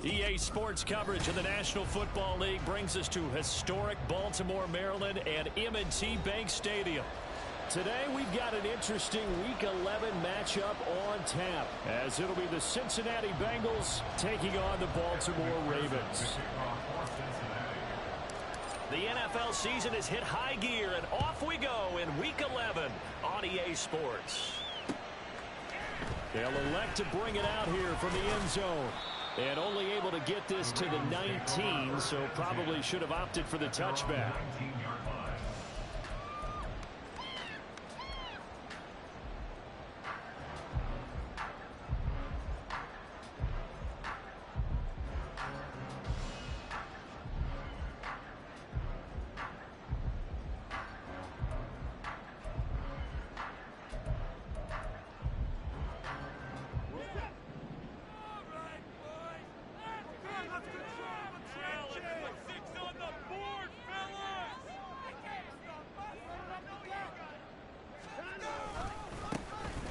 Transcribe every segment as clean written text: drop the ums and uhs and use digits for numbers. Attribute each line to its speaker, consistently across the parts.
Speaker 1: EA Sports coverage of the National Football League brings us to historic Baltimore, Maryland and M&T Bank Stadium. Today we've got an interesting Week 11 matchup on tap, as it'll be the Cincinnati Bengals taking on the Baltimore Ravens. The NFL season has hit high gear, and off we go in Week 11 on EA Sports. They'll elect to bring it out here from the end zone. And only able to get this to the 19, so probably should have opted for the touchback.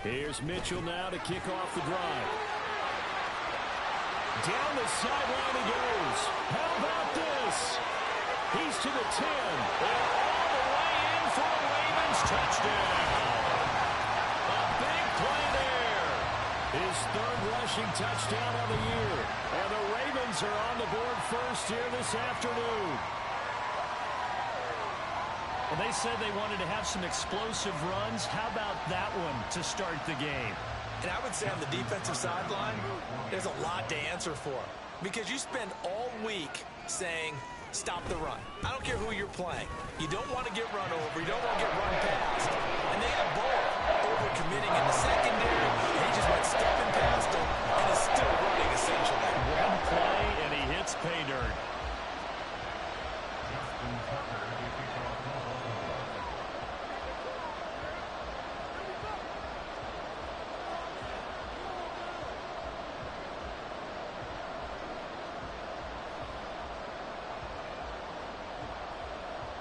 Speaker 1: Here's Mitchell now to kick off the drive. Down the sideline he goes. How about this? He's to the 10. And all the way in for a Ravens touchdown. A big play there. His third rushing touchdown of the year. And the Ravens are on the board first here this afternoon. Well, they said they wanted to have some explosive runs. How about that one to start the game?
Speaker 2: And I would say on the defensive sideline, there's a lot to answer for. Because you spend all week saying, stop the run. I don't care who you're playing. You don't want to get run over. You don't want to get run past. And they have Bull over-committing in the secondary. He just went stepping past him and is still running, essentially.
Speaker 1: One play, and he hits pay dirt.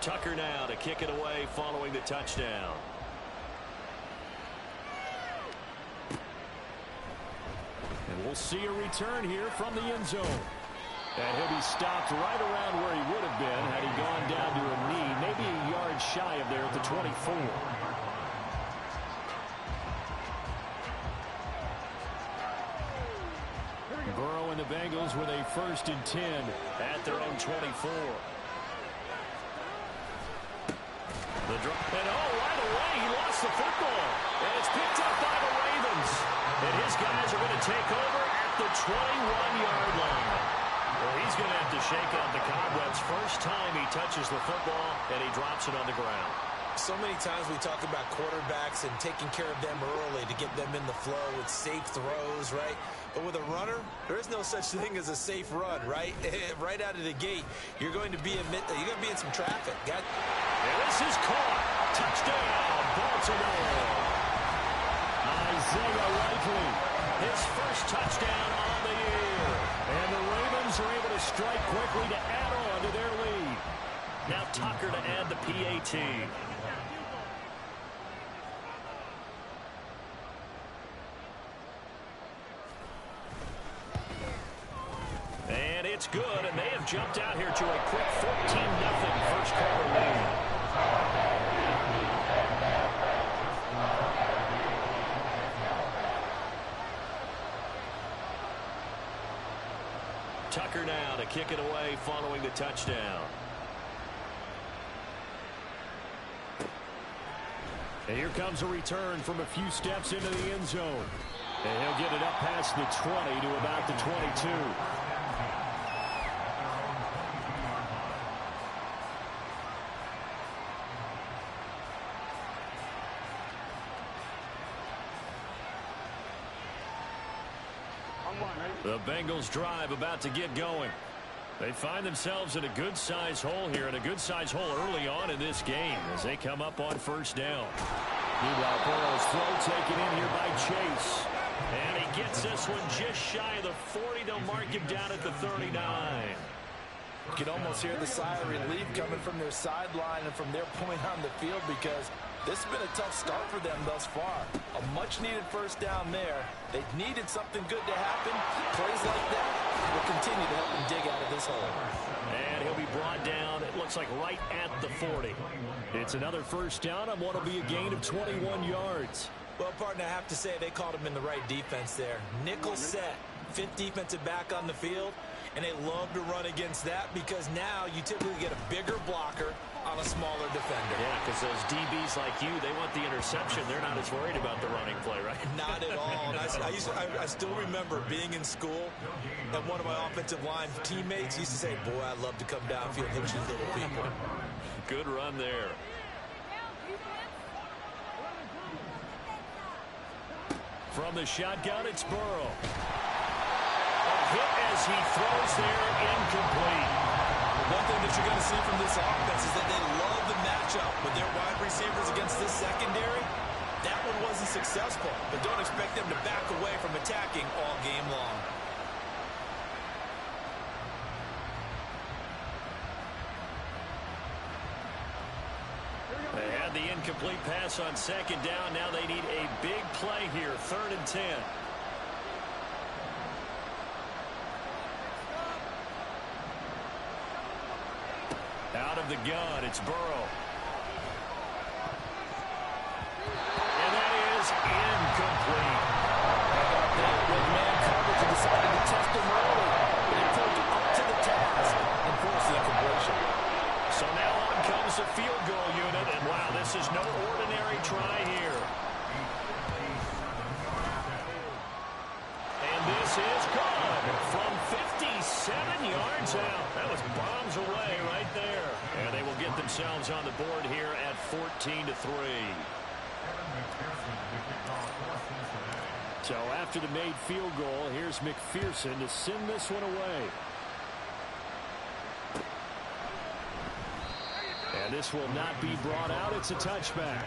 Speaker 1: Tucker now to kick it away following the touchdown. And we'll see a return here from the end zone. And he'll be stopped right around where he would have been had he gone down to a knee, maybe a yard shy of there at the 24. Burrow and the Bengals with a 1st and 10 at their own 24. And right away, he lost the football. And it's picked up by the Ravens. And his guys are going to take over at the 21-yard line. Well, he's going to have to shake out the cobwebs. First time he touches the football, and he drops it on the ground.
Speaker 2: So many times we talk about quarterbacks and taking care of them early to get them in the flow with safe throws, right? But with a runner, there is no such thing as a safe run, right? Right out of the gate, you're going to be in some traffic.
Speaker 1: And this is caught. Touchdown, Baltimore. Isaiah Likely, his first touchdown on the year. And the Ravens are able to strike quickly to add on to their lead. Now Tucker to add the PAT. And it's good, and they have jumped out here to a quick 14-0 first quarter lead. Tucker now to kick it away following the touchdown. And here comes a return from a few steps into the end zone. And he'll get it up past the 20 to about the 22. The Bengals drive about to get going. They find themselves in a good-sized hole here, and a good-sized hole early on in this game as they come up on first down. Meanwhile, Burrow's throw taken in here by Chase. And he gets this one just shy of the 40. They'll mark him down at the 39.
Speaker 2: You can almost hear the sigh of relief coming from their sideline and from their point on the field because This has been a tough start for them thus far. A much-needed first down there. They needed something good to happen. Plays like that will continue to help them dig out of this hole.
Speaker 1: And he'll be brought down, it looks like, right at the 40. It's another first down on what will be a gain of 21 yards.
Speaker 2: Well, partner, I have to say they called him in the right defense there. Nickel set, fifth defensive back on the field, and they love to run against that because now you typically get a bigger blocker on a smaller defender.
Speaker 1: Yeah, because those DBs like you, they want the interception. They're not as worried about the running play, right?
Speaker 2: Not at all. And I still remember being in school, and one of my offensive line teammates used to say, boy, I'd love to come downfield and hit you little people.
Speaker 1: Good run there. From the shotgun, it's Burrow. A hit as he throws there, incomplete.
Speaker 2: One thing that you're going to see from this offense is that they love the matchup with their wide receivers against this secondary. That one wasn't successful, but don't expect them to back away from attacking all game long.
Speaker 1: They had the incomplete pass on second down. Now they need a big play here, 3rd and 10. Out of the gun, it's Burrow. And that is incomplete.
Speaker 2: With man coverage and decided to test him early. But he proved up to the task and forced the incompletion.
Speaker 1: So now on comes the field goal unit. And wow, this is no ordinary try here. And this is good from 57 yards out. That was bombs away right there. And they will get themselves on the board here at 14-3. So after the made field goal, here's McPherson to send this one away. And this will not be brought out. It's a touchback.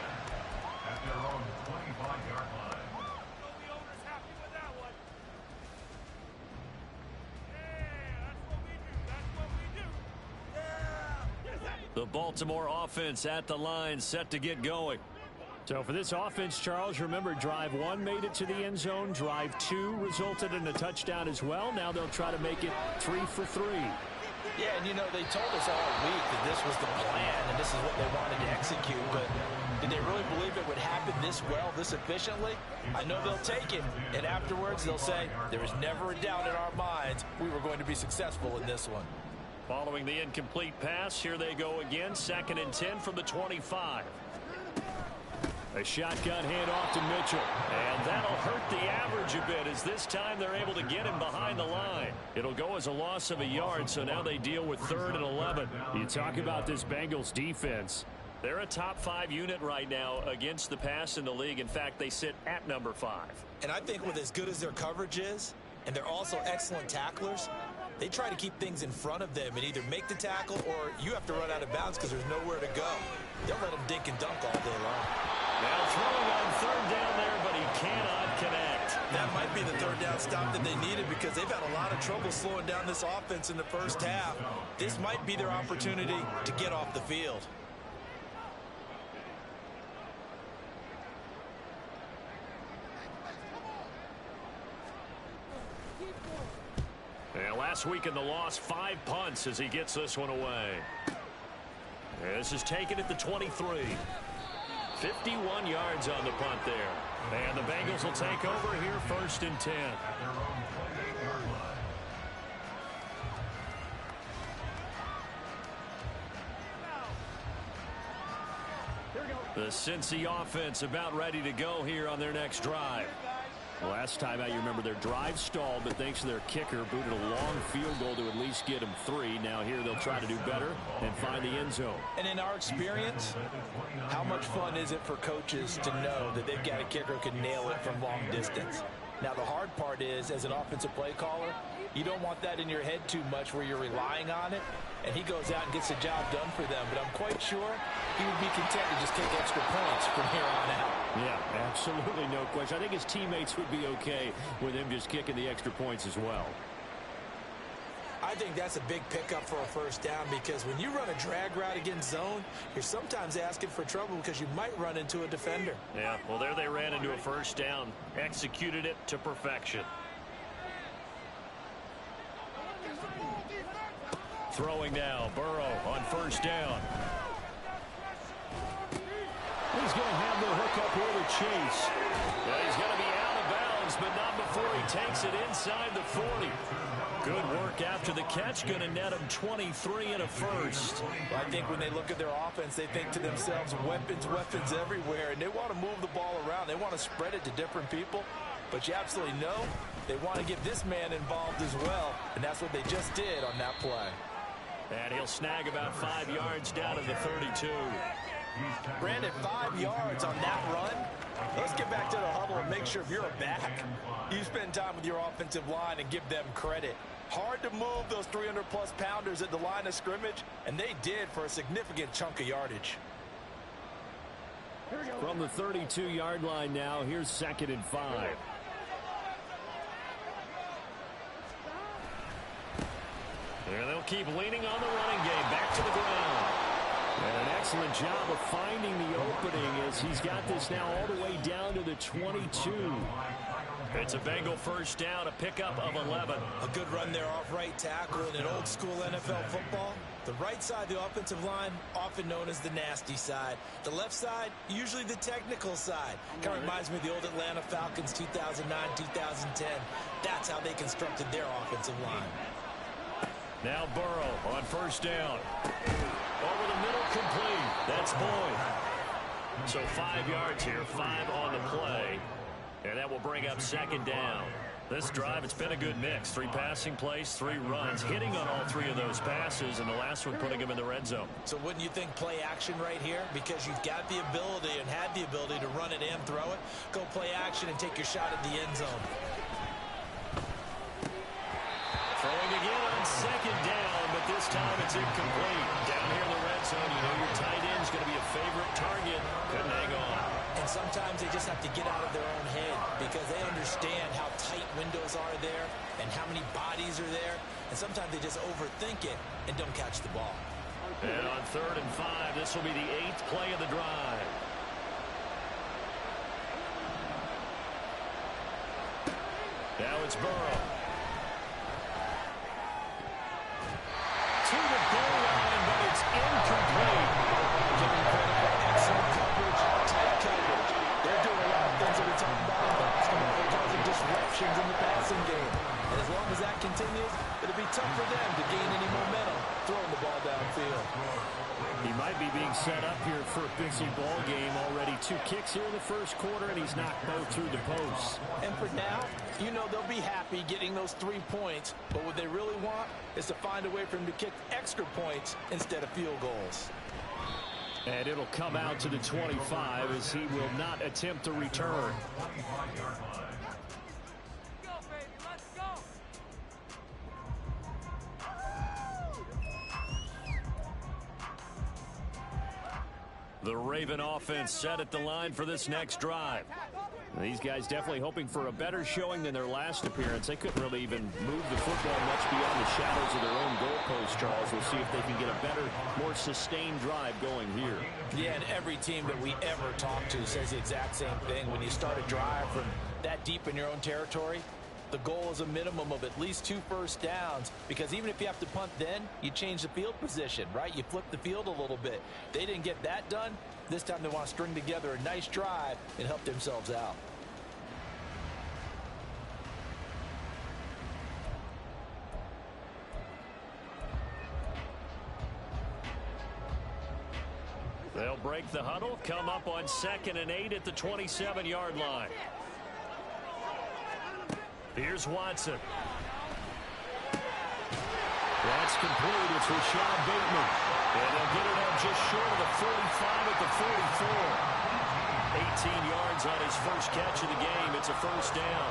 Speaker 1: The Baltimore offense at the line, set to get going. So for this offense, Charles, remember, drive 1 made it to the end zone. Drive 2 resulted in a touchdown as well. Now they'll try to make it 3 for 3.
Speaker 2: Yeah, and you know, they told us all week that this was the plan and this is what they wanted to execute, but did they really believe it would happen this well, this efficiently? I know they'll take it, and afterwards they'll say, there was never a doubt in our minds we were going to be successful in this one.
Speaker 1: Following the incomplete pass, here they go again, 2nd and 10 from the 25. A shotgun handoff to Mitchell. And that'll hurt the average a bit as this time they're able to get him behind the line. It'll go as a loss of a yard, so now they deal with 3rd and 11. You talk about this Bengals defense. They're a top 5 unit right now against the pass in the league. In fact, they sit at number 5.
Speaker 2: And I think with as good as their coverage is, and they're also excellent tacklers, they try to keep things in front of them and either make the tackle or you have to run out of bounds because there's nowhere to go. They'll let them dink and dunk all day long.
Speaker 1: Now throwing on 3rd down there, but he cannot connect.
Speaker 2: That might be the 3rd down stop that they needed because they've had a lot of trouble slowing down this offense in the first half. This might be their opportunity to get off the field.
Speaker 1: And last week in the loss, 5 punts as he gets this one away. This is taken at the 23. 51 yards on the punt there. And the Bengals will take over here, 1st and 10. The Cincy offense about ready to go here on their next drive. Last time out, you remember their drive stalled, but thanks to their kicker, booted a long field goal to at least get them 3. Now here they'll try to do better and find the end zone.
Speaker 2: And in our experience, how much fun is it for coaches to know that they've got a kicker who can nail it from long distance? Now the hard part is, as an offensive play caller, you don't want that in your head too much where you're relying on it, and he goes out and gets the job done for them. But I'm quite sure he would be content to just kick extra points from here on out.
Speaker 1: Yeah, absolutely no question. I think his teammates would be okay with him just kicking the extra points as well.
Speaker 2: I think that's a big pickup for a first down because when you run a drag route against zone, you're sometimes asking for trouble because you might run into a defender.
Speaker 1: Yeah, well, there they ran into a first down. Executed it to perfection. Throwing now, Burrow on first down. He's going to have the hook up here to Chase. Well, he's going to be out of bounds, but not before he takes it inside the 40. Good work after the catch. Going to net him 23 and a first.
Speaker 2: Well, I think when they look at their offense, they think to themselves, weapons, weapons everywhere, and they want to move the ball around. They want to spread it to different people, but you absolutely know they want to get this man involved as well, and that's what they just did on that play.
Speaker 1: And he'll snag about 5 yards down to the 32.
Speaker 2: Brandon, 5 yards on that run. Let's get back to the huddle and make sure if you're a back, you spend time with your offensive line and give them credit. Hard to move those 300-plus pounders at the line of scrimmage, and they did for a significant chunk of yardage.
Speaker 1: From the 32-yard line now, here's 2nd and 5. And they'll keep leaning on the running game. Back to the ground. And an excellent job of finding the opening as he's got this now all the way down to the 22. It's a Bengal first down, a pickup of 11.
Speaker 2: A good run there off right tackle in an old-school NFL football. The right side of the offensive line, often known as the nasty side. The left side, usually the technical side. Kind of reminds me of the old Atlanta Falcons 2009-2010. That's how they constructed their offensive line.
Speaker 1: Now Burrow on first down. Over the middle, complete. That's Boyd. So 5 yards here, 5 on the play. And that will bring up 2nd down. This drive, it's been a good mix. 3 passing plays, 3 runs, hitting on all 3 of those passes, and the last one putting him in the red zone.
Speaker 2: So wouldn't you think play action right here? Because you've got the ability and had the ability to run it and throw it. Go play action and take your shot at the end zone.
Speaker 1: Throwing again on 2nd down, but this time it's incomplete. Down here in the red zone, you know your tight end's going to be a favorite target. Couldn't hang on.
Speaker 2: And sometimes they just have to get out of their own head because they understand how tight windows are there and how many bodies are there. And sometimes they just overthink it and don't catch the ball.
Speaker 1: And on 3rd and 5, this will be the 8th play of the drive. Now it's Burrow. To the goal line, but it's incomplete.
Speaker 2: Giving credit for excellent coverage, tight coverage. They're doing a lot of things that we talk about in basketball. They're causing disruptions in the passing game. And as long as that continues, it'll be tough for them to gain any momentum throwing the ball downfield.
Speaker 1: He might be being set up here for a busy ball game already. 2 kicks here in the first quarter, and he's knocked both through the posts.
Speaker 2: And for now, you know they'll be happy getting those 3 points, but what they really want is to find a way for him to kick extra points instead of field goals.
Speaker 1: And it'll come out to the 25 as he will not attempt to return. The Raven offense set at the line for this next drive. These guys definitely hoping for a better showing than their last appearance. They couldn't really even move the football much beyond the shadows of their own goalpost, Charles. We'll see if they can get a better, more sustained drive going here.
Speaker 2: Yeah, and every team that we ever talk to says the exact same thing. When you start a drive from that deep in your own territory, the goal is a minimum of at least 2 first downs, because even if you have to punt then, you change the field position, right? You flip the field a little bit. They didn't get that done. This time they want to string together a nice drive and help themselves out.
Speaker 1: They'll break the huddle, come up on 2nd and 8 at the 27-yard line. Here's Watson. That's complete. It's Rashad Bateman. And they'll get it up just short of the 45 at the 44. 18 yards on his first catch of the game. It's a first down.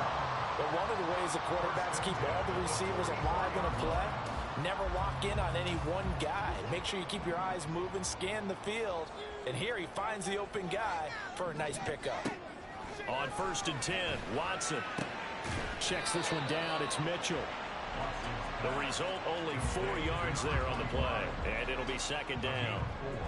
Speaker 2: But one of the ways the quarterbacks keep all the receivers alive in a play, never lock in on any one guy. Make sure you keep your eyes moving, scan the field. And here he finds the open guy for a nice pickup.
Speaker 1: On 1st and 10, Watson checks this one down. It's Mitchell. The result, only 4 yards there on the play. And it'll be second down.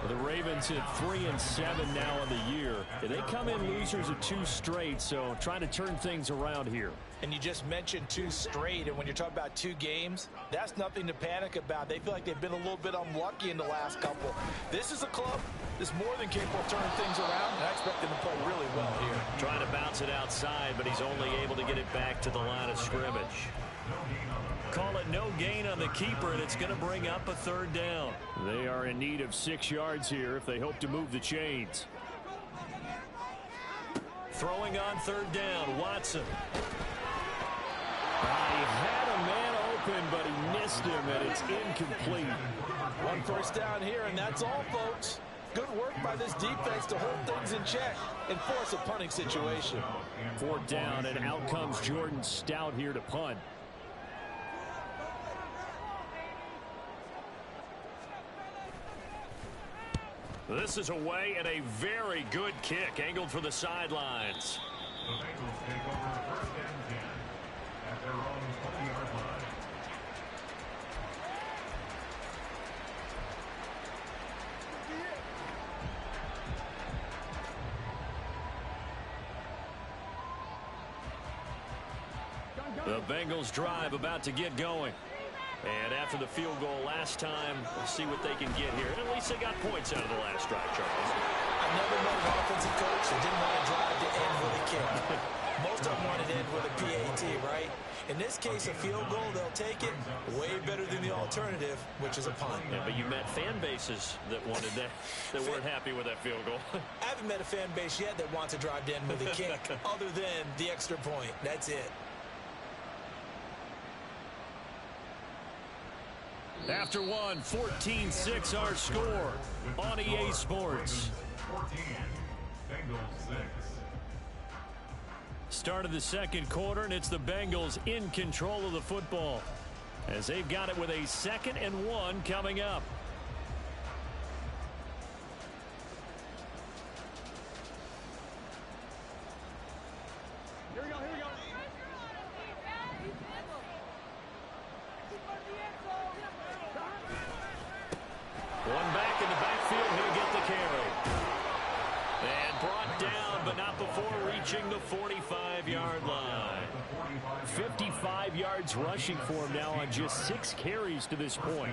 Speaker 3: The Ravens hit 3-7 now on the year. They come in losers of 2 straight, so trying to turn things around here.
Speaker 2: And you just mentioned 2 straight, and when you're talking about 2 games, that's nothing to panic about. They feel like they've been a little bit unlucky in the last couple. This is a club that's more than capable of turning things around, and I expect them to play really well here.
Speaker 1: Trying to bounce it outside, but he's only able to get it back to the line of scrimmage. Call it no gain on the keeper, and it's going to bring up a 3rd down.
Speaker 3: They are in need of 6 yards here if they hope to move the chains.
Speaker 1: Throwing on 3rd down, Watson.
Speaker 3: He had a man open, but he missed him, and it's incomplete.
Speaker 2: 1 first down here, and that's all, folks. Good work by this defense to hold things in check and force a punting situation.
Speaker 3: 4th down, and out comes Jordan Stout here to punt.
Speaker 1: This is away, and a very good kick angled for the sidelines.
Speaker 4: The Bengals take over 1st and 10 at their own 20-yard line.
Speaker 3: The Bengals drive about to get going. And after the field goal last time, we'll see what they can get here. And at least they got points out of the last drive, Charles.
Speaker 2: I never met an offensive coach that didn't want to drive to end with a kick. Most of them want to end with a PAT, right? In this case, a field goal, they'll take it way better than the alternative, which is a punt.
Speaker 3: Yeah, but you met fan bases that wanted that, that weren't happy with that field goal.
Speaker 2: I haven't met a fan base yet that wants to drive to end with a kick other than the extra point. That's it.
Speaker 3: After one, 14-6 our score on EA Sports.
Speaker 4: 14, Bengals 6.
Speaker 3: Start of the 2nd quarter, and it's the Bengals in control of the football as they've got it with a 2nd and 1 coming up. One back in the backfield, he'll get the carry. And brought down, but not before reaching the 45-yard line. 55 yards rushing for him now on just 6 carries to this point.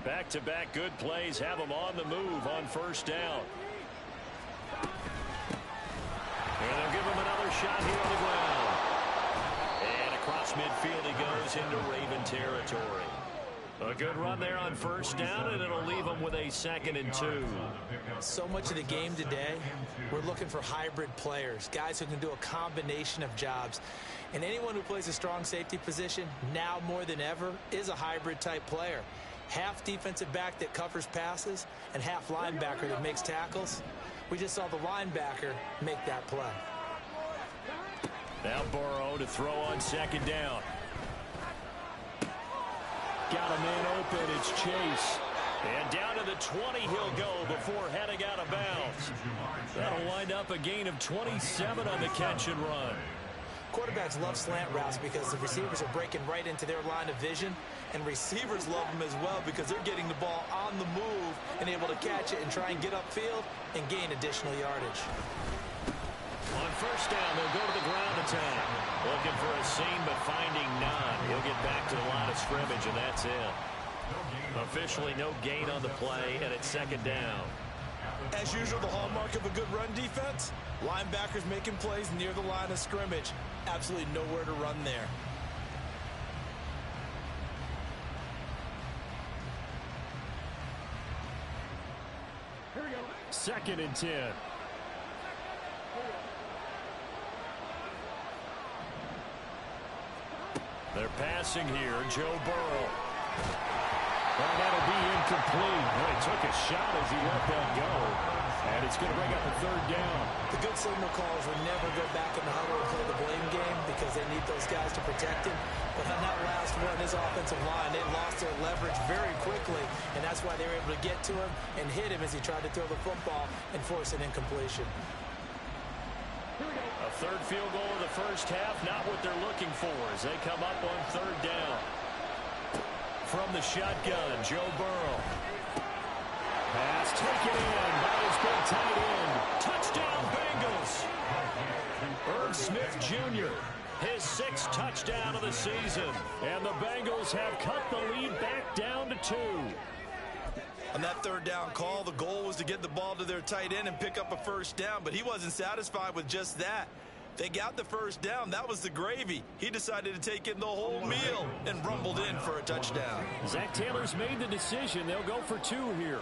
Speaker 3: Back-to-back good plays have him on the move on 1st down. And they'll give him another shot here on the ground. And across midfield he goes into Raven territory. A good run there on 1st down, and it'll leave him with a 2nd and 2.
Speaker 2: So much of the game today, we're looking for hybrid players, guys who can do a combination of jobs. And anyone who plays a strong safety position, now more than ever, is a hybrid type player. Half defensive back that covers passes and half linebacker that makes tackles. We just saw the linebacker make that play.
Speaker 3: Now Burrow to throw on 2nd down. Got a man open. It's Chase. And down to the 20 he'll go before heading out of bounds. That'll wind up a gain of 27 on the catch and run.
Speaker 2: Quarterbacks love slant routes because the receivers are breaking right into their line of vision, and receivers love them as well because they're getting the ball on the move and able to catch it and try and get upfield and gain additional yardage.
Speaker 3: On 1st down, they'll go to the ground attack. Looking for a seam, but finding none. He'll get back to the line of scrimmage, and that's it. Officially no gain on the play, and it's 2nd down.
Speaker 2: As usual, the hallmark of a good run defense, linebackers making plays near the line of scrimmage. Absolutely nowhere to run there.
Speaker 3: Here we go. 2nd and 10. They're passing here. Joe Burrow. Well, that'll be incomplete. Well, he took a shot as he let that go. And it's going to bring up a 3rd down.
Speaker 2: The good signal calls will never go back in the huddle and play the blame game because they need those guys to protect him. But on that last for in his offensive line. They lost their leverage very quickly, and that's why they were able to get to him and hit him as he tried to throw the football and force an incompletion.
Speaker 3: A third field goal of the first half, not what they're looking for as they come up on third down. From the shotgun, Joe Burrow. Pass taken in by his big tight end. Touchdown, Bengals. Irv Smith Jr., his 6th touchdown of the season. And the Bengals have cut the lead back down to 2.
Speaker 2: On that third down call, the goal was to get the ball to their tight end and pick up a first down, but he wasn't satisfied with just that. They got the first down. That was the gravy. He decided to take in the whole meal and rumbled in for a touchdown.
Speaker 3: Zach Taylor's made the decision. They'll go for 2 here.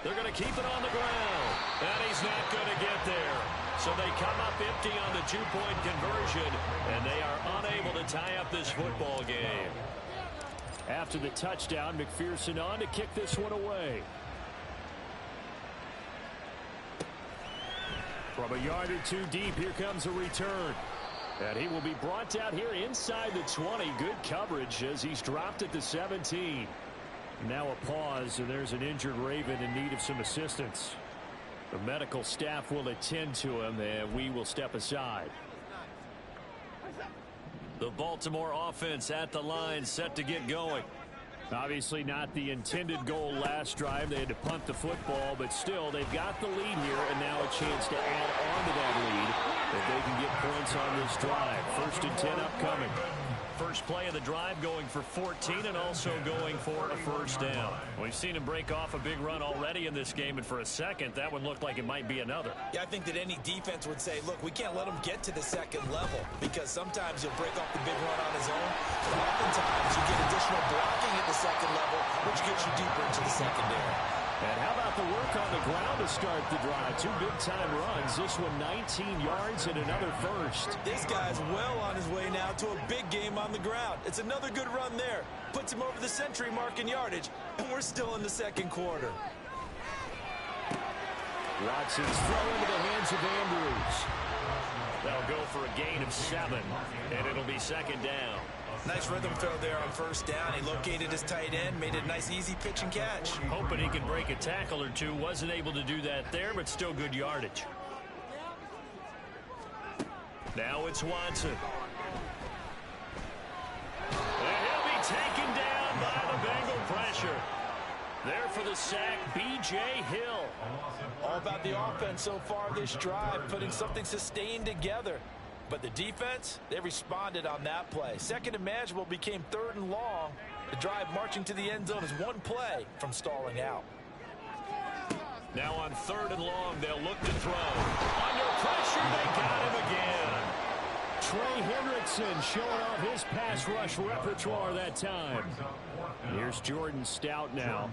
Speaker 3: They're going to keep it on the ground. And he's not going to get there. So they come up empty on the 2-point conversion, and they are unable to tie up this football game. After the touchdown, McPherson on to kick this one away. From a yard or 2 deep, here comes a return. And he will be brought out here inside the 20. Good coverage as he's dropped at the 17. Now a pause, and there's an injured Raven in need of some assistance. The medical staff will attend to him, and we will step aside. The Baltimore offense at the line, set to get going. Obviously not the intended goal last drive. They had to punt the football, but still they've got the lead here, and now a chance to add on to that lead if they can get points on this drive. 1st and 10 upcoming. First play of the drive going for 14 and also going for a first down. We've seen him break off a big run already in this game, and for a second, that one looked like it might be another.
Speaker 2: Yeah, I think that any defense would say, look, we can't let him get to the second level because sometimes he'll break off the big run on his own, but oftentimes you get additional blocking at the second level, which gets you deeper into the secondary.
Speaker 3: And how about the work on the ground to start the drive? 2 big-time runs. This one 19 yards and another first.
Speaker 2: This guy's well on his way now to a big game on the ground. It's another good run there. Puts him over the century mark in yardage, and we're still in the second quarter.
Speaker 3: Watson's throw into the hands of Andrews. They'll go for a gain of 7, and it'll be second down.
Speaker 2: Nice rhythm throw there on first down. He located his tight end, made it a nice easy pitch and catch.
Speaker 3: Hoping he can break a tackle or 2. Wasn't able to do that there, but still good yardage. Now it's Watson. And he'll be taken down by the Bengal pressure. There for the sack, B.J. Hill.
Speaker 2: All about the offense so far this drive, putting something sustained together. But the defense, they responded on that play. Second and manageable became 3rd and long. The drive marching to the end zone is 1 play from stalling out.
Speaker 3: Now on 3rd and long, they'll look to throw. Under pressure, they got him again. Trey Hendrickson showing off his pass rush repertoire that time. Here's Jordan Stout now.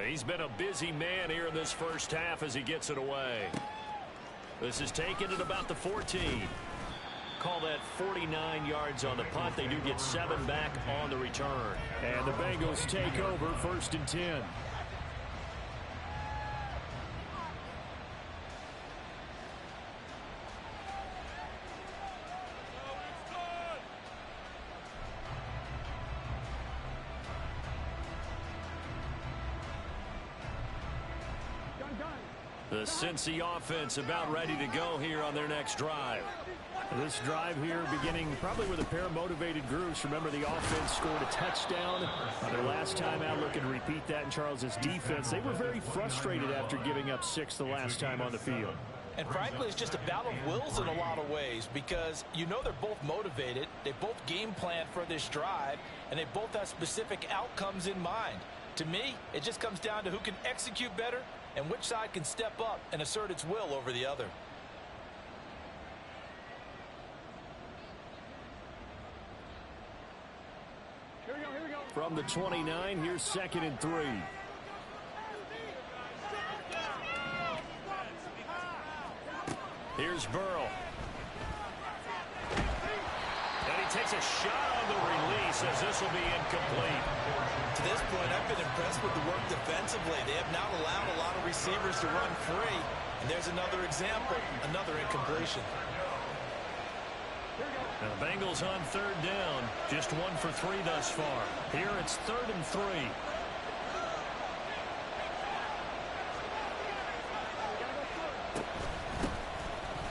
Speaker 3: He's been a busy man here in this first half as he gets it away. This is taken at about the 14. Call that 49 yards on the punt. They do get 7 back on the return. And the Bengals take over 1st and 10. The Cincy offense about ready to go here on their next drive. This drive here beginning probably with a pair of motivated groups. Remember, the offense scored a touchdown their last time out. Looking to repeat that in Charles's defense. They were very frustrated after giving up 6 the last time on the field.
Speaker 2: And frankly, it's just a battle of wills in a lot of ways because you know they're both motivated. They both game plan for this drive, and they both have specific outcomes in mind. To me, it just comes down to who can execute better and which side can step up and assert its will over the other.
Speaker 1: Here we go.
Speaker 3: From the 29, here's 2nd and 3. Here's Burrow. And he takes a shot on the release as this will be incomplete.
Speaker 2: To this point, I've been impressed with the work defensively. They have not allowed a lot of receivers to run free. And there's another example, another incompletion.
Speaker 3: Now the Bengals on third down, just 1 for 3 thus far. Here it's 3rd and 3.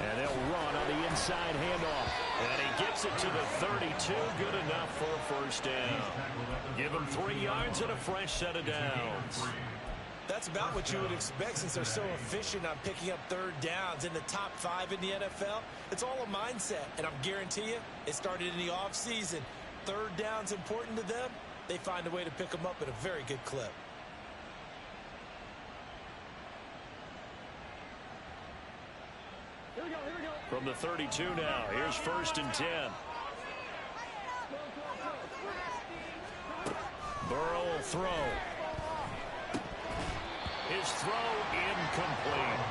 Speaker 3: And they'll run on the inside handoff. And he gets it to the 32. Good enough for a first down. Give him 3 yards and a fresh set of downs.
Speaker 2: That's about what you would expect since they're so efficient on picking up third downs in the top 5 in the NFL. It's all a mindset, and I'm guarantee you it started in the offseason. Third down's important to them. They find a way to pick them up at a very good clip.
Speaker 3: From the 32 now, here's 1st and 10. Burrow will throw. His throw incomplete.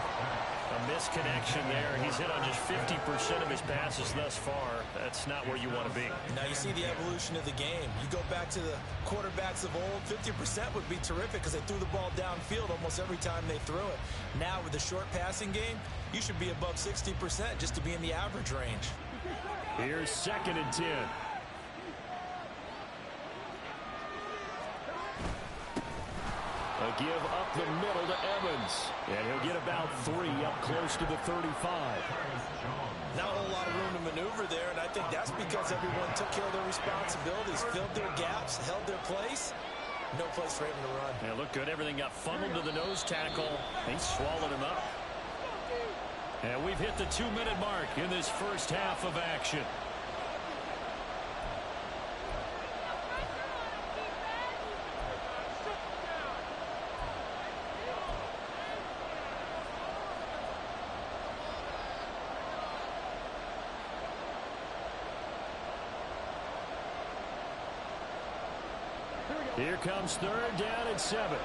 Speaker 3: A misconnection there. He's hit on just 50% of his passes thus far. That's not where you want to be.
Speaker 2: Now you see the evolution of the game. You go back to the quarterbacks of old, 50% would be terrific because they threw the ball downfield almost every time they threw it. Now with the short passing game, you should be above 60% just to be in the average range.
Speaker 3: Here's 2nd and 10. A give up the middle to Evans. And he'll get about 3 up close to the 35.
Speaker 2: Not a whole lot of room to maneuver there, and I think that's because everyone took care of their responsibilities, filled their gaps, held their place. No place for him to run.
Speaker 3: Yeah, looked good. Everything got funneled to the nose tackle. He swallowed him up. And we've hit the 2-minute mark in this first half of action. Here comes 3rd down and 7.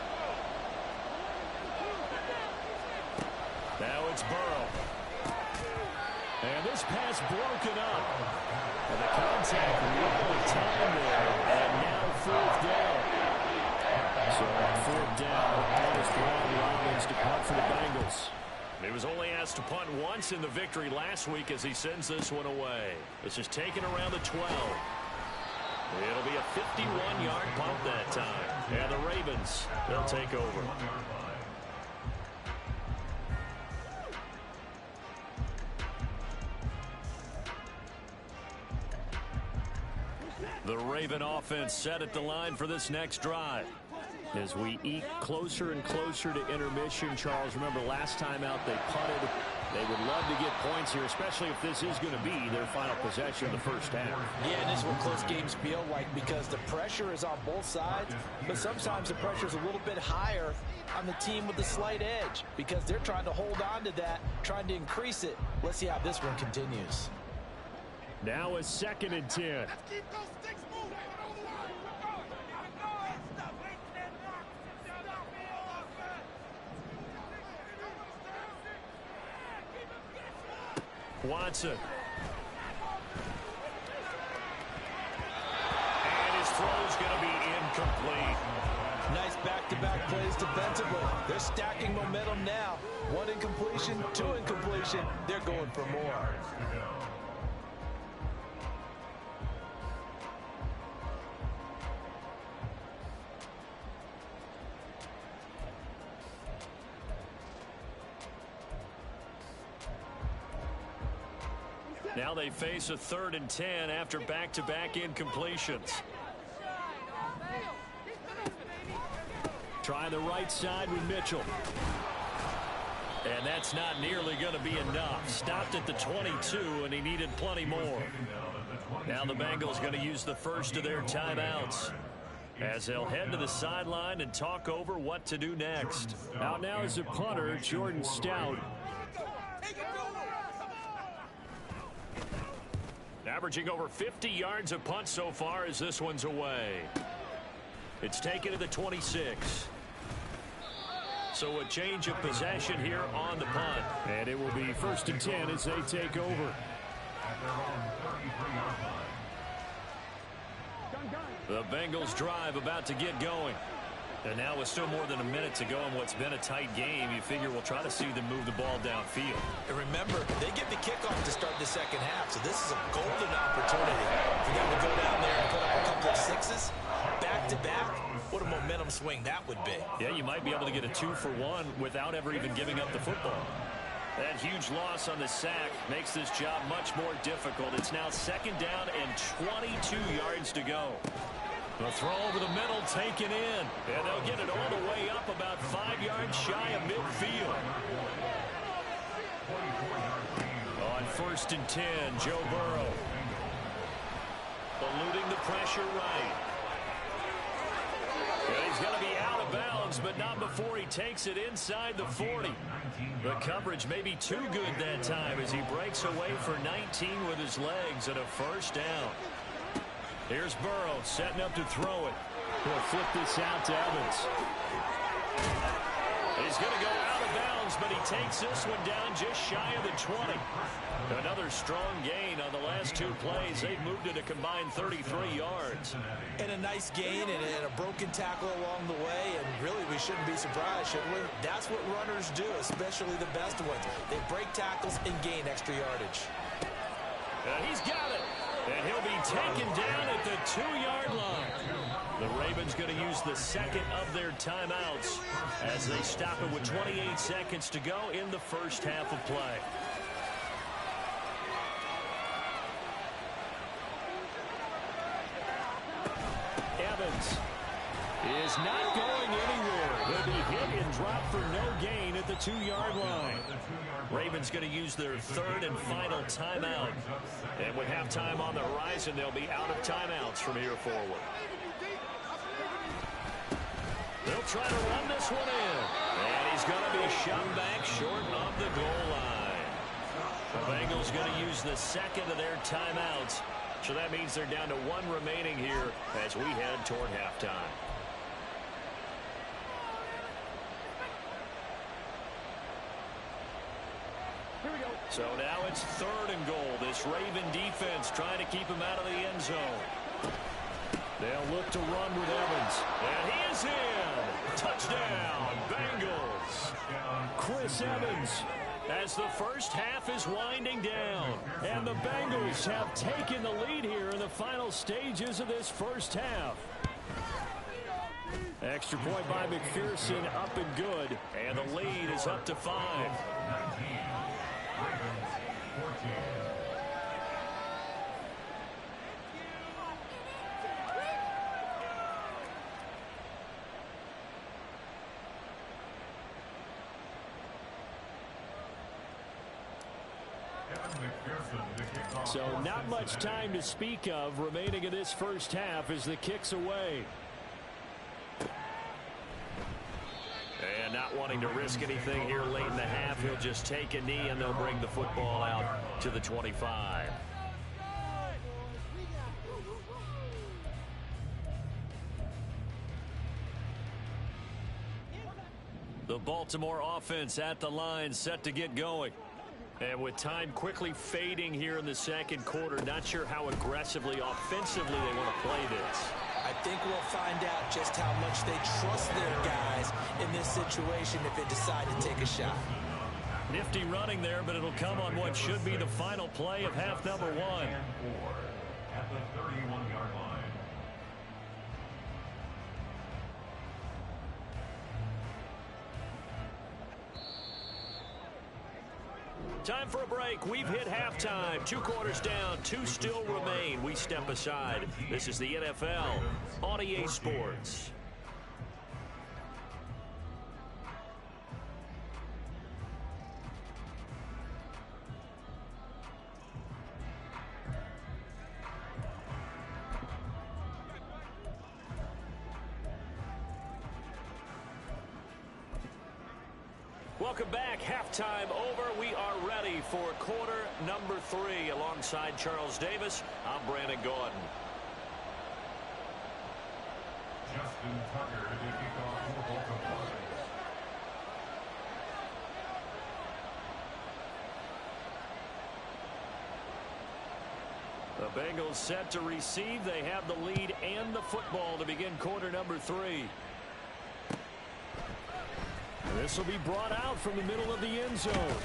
Speaker 3: Now it's Burrow. And this pass broken up. And the contact really timed there. And now 4th down. So on 4th down, it's Ron Robbins to punt for the Bengals. He was only asked to punt once in the victory last week as he sends this one away. This is taken around the 12. It'll be a 51-yard punt that time. And the Ravens, they'll take over. The Raven offense set at the line for this next drive. As we eke closer and closer to intermission, Charles, remember last time out they punted. They would love to get points here, especially if this is going to be their final possession of the first half.
Speaker 2: Yeah, and this is what close games feel like because the pressure is on both sides, but sometimes the pressure is a little bit higher on the team with the slight edge because they're trying to hold on to that, trying to increase it. Let's see how this one continues.
Speaker 3: Now a 2nd and 10. Watson. And his throw's going to be incomplete.
Speaker 2: Nice back-to-back plays defensively. They're stacking momentum now. 1 incompletion, 2 incompletion. They're going for more.
Speaker 3: Now they face a 3rd and 10 after back-to-back incompletions. Try the right side with Mitchell. And that's not nearly going to be enough. Stopped at the 22, and he needed plenty more. Now the Bengals going to use the first of their timeouts as they'll head to the sideline and talk over what to do next. Out now is a punter, Jordan Stout. Averaging over 50 yards a punt so far as this one's away. It's taken to the 26. So a change of possession here on the punt. And it will be 1st and 10 as they take over. The Bengals drive about to get going. And now with still more than a minute to go in what's been a tight game, you figure we'll try to see them move the ball downfield.
Speaker 2: And remember, they get the kickoff to start the second half, so this is a golden opportunity for them to go down there and put up a couple of sixes back-to-back. What a momentum swing that would be.
Speaker 3: Yeah, you might be able to get a 2-for-1 without ever even giving up the football. That huge loss on the sack makes this job much more difficult. It's now second down and 22 yards to go. The throw over the middle taken in. And they'll get it all the way up about 5 yards shy of midfield. On 1st and 10, Joe Burrow. Eluding the pressure right. And he's going to be out of bounds, but not before he takes it inside the 40. The coverage may be too good that time as he breaks away for 19 with his legs and a first down. Here's Burrow setting up to throw it. He'll flip this out to Evans. He's going to go out of bounds, but he takes this one down just shy of the 20. Another strong gain on the last 2 plays. They've moved it a combined 33 yards.
Speaker 2: And a nice gain and a broken tackle along the way. And really, we shouldn't be surprised, should we? That's what runners do, especially the best ones. They break tackles and gain extra yardage.
Speaker 3: And he's got it. And he'll be taken down at the 2-yard line. The Ravens going to use the second of their timeouts as they stop it with 28 seconds to go in the first half of play. Evans is not going anywhere. He'll be hit and dropped for no gain at the 2-yard line. Ravens going to use their third and final timeout. And with halftime on the horizon, they'll be out of timeouts from here forward. They'll try to run this one in. And he's going to be shot back short of the goal line. The Bengals going to use the second of their timeouts. So that means they're down to 1 remaining here as we head toward halftime. Here we go. So now it's 3rd and goal. This Raven defense trying to keep him out of the end zone. They'll look to run with Evans. And he is in. Touchdown, Bengals. Chris Evans as the first half is winding down. And the Bengals have taken the lead here in the final stages of this first half. Extra point by McPherson, up and good. And the lead is up to 5. So not much time to speak of remaining in this first half as the kick's away. And not wanting to risk anything here late in the half, he'll just take a knee and they'll bring the football out to the 25. The Baltimore offense at the line, set to get going. And with time quickly fading here in the second quarter, not sure how aggressively, offensively they want to play this.
Speaker 2: I think we'll find out just how much they trust their guys in this situation if they decide to take a shot.
Speaker 3: Nifty running there, but it'll come on what should be the final play of half number 1.
Speaker 4: At the 31-yard line.
Speaker 3: Time for a break. We've hit halftime. 2 quarters down, 2 still remain. We step aside. This is the NFL on EA Sports. Welcome back. Halftime over. We are ready for quarter number 3. Alongside Charles Davis, I'm Brandon Gordon.
Speaker 4: Justin Tucker to kick off for Baltimore.
Speaker 3: The Bengals set to receive. They have the lead and the football to begin quarter number 3. This will be brought out from the middle of the end zone.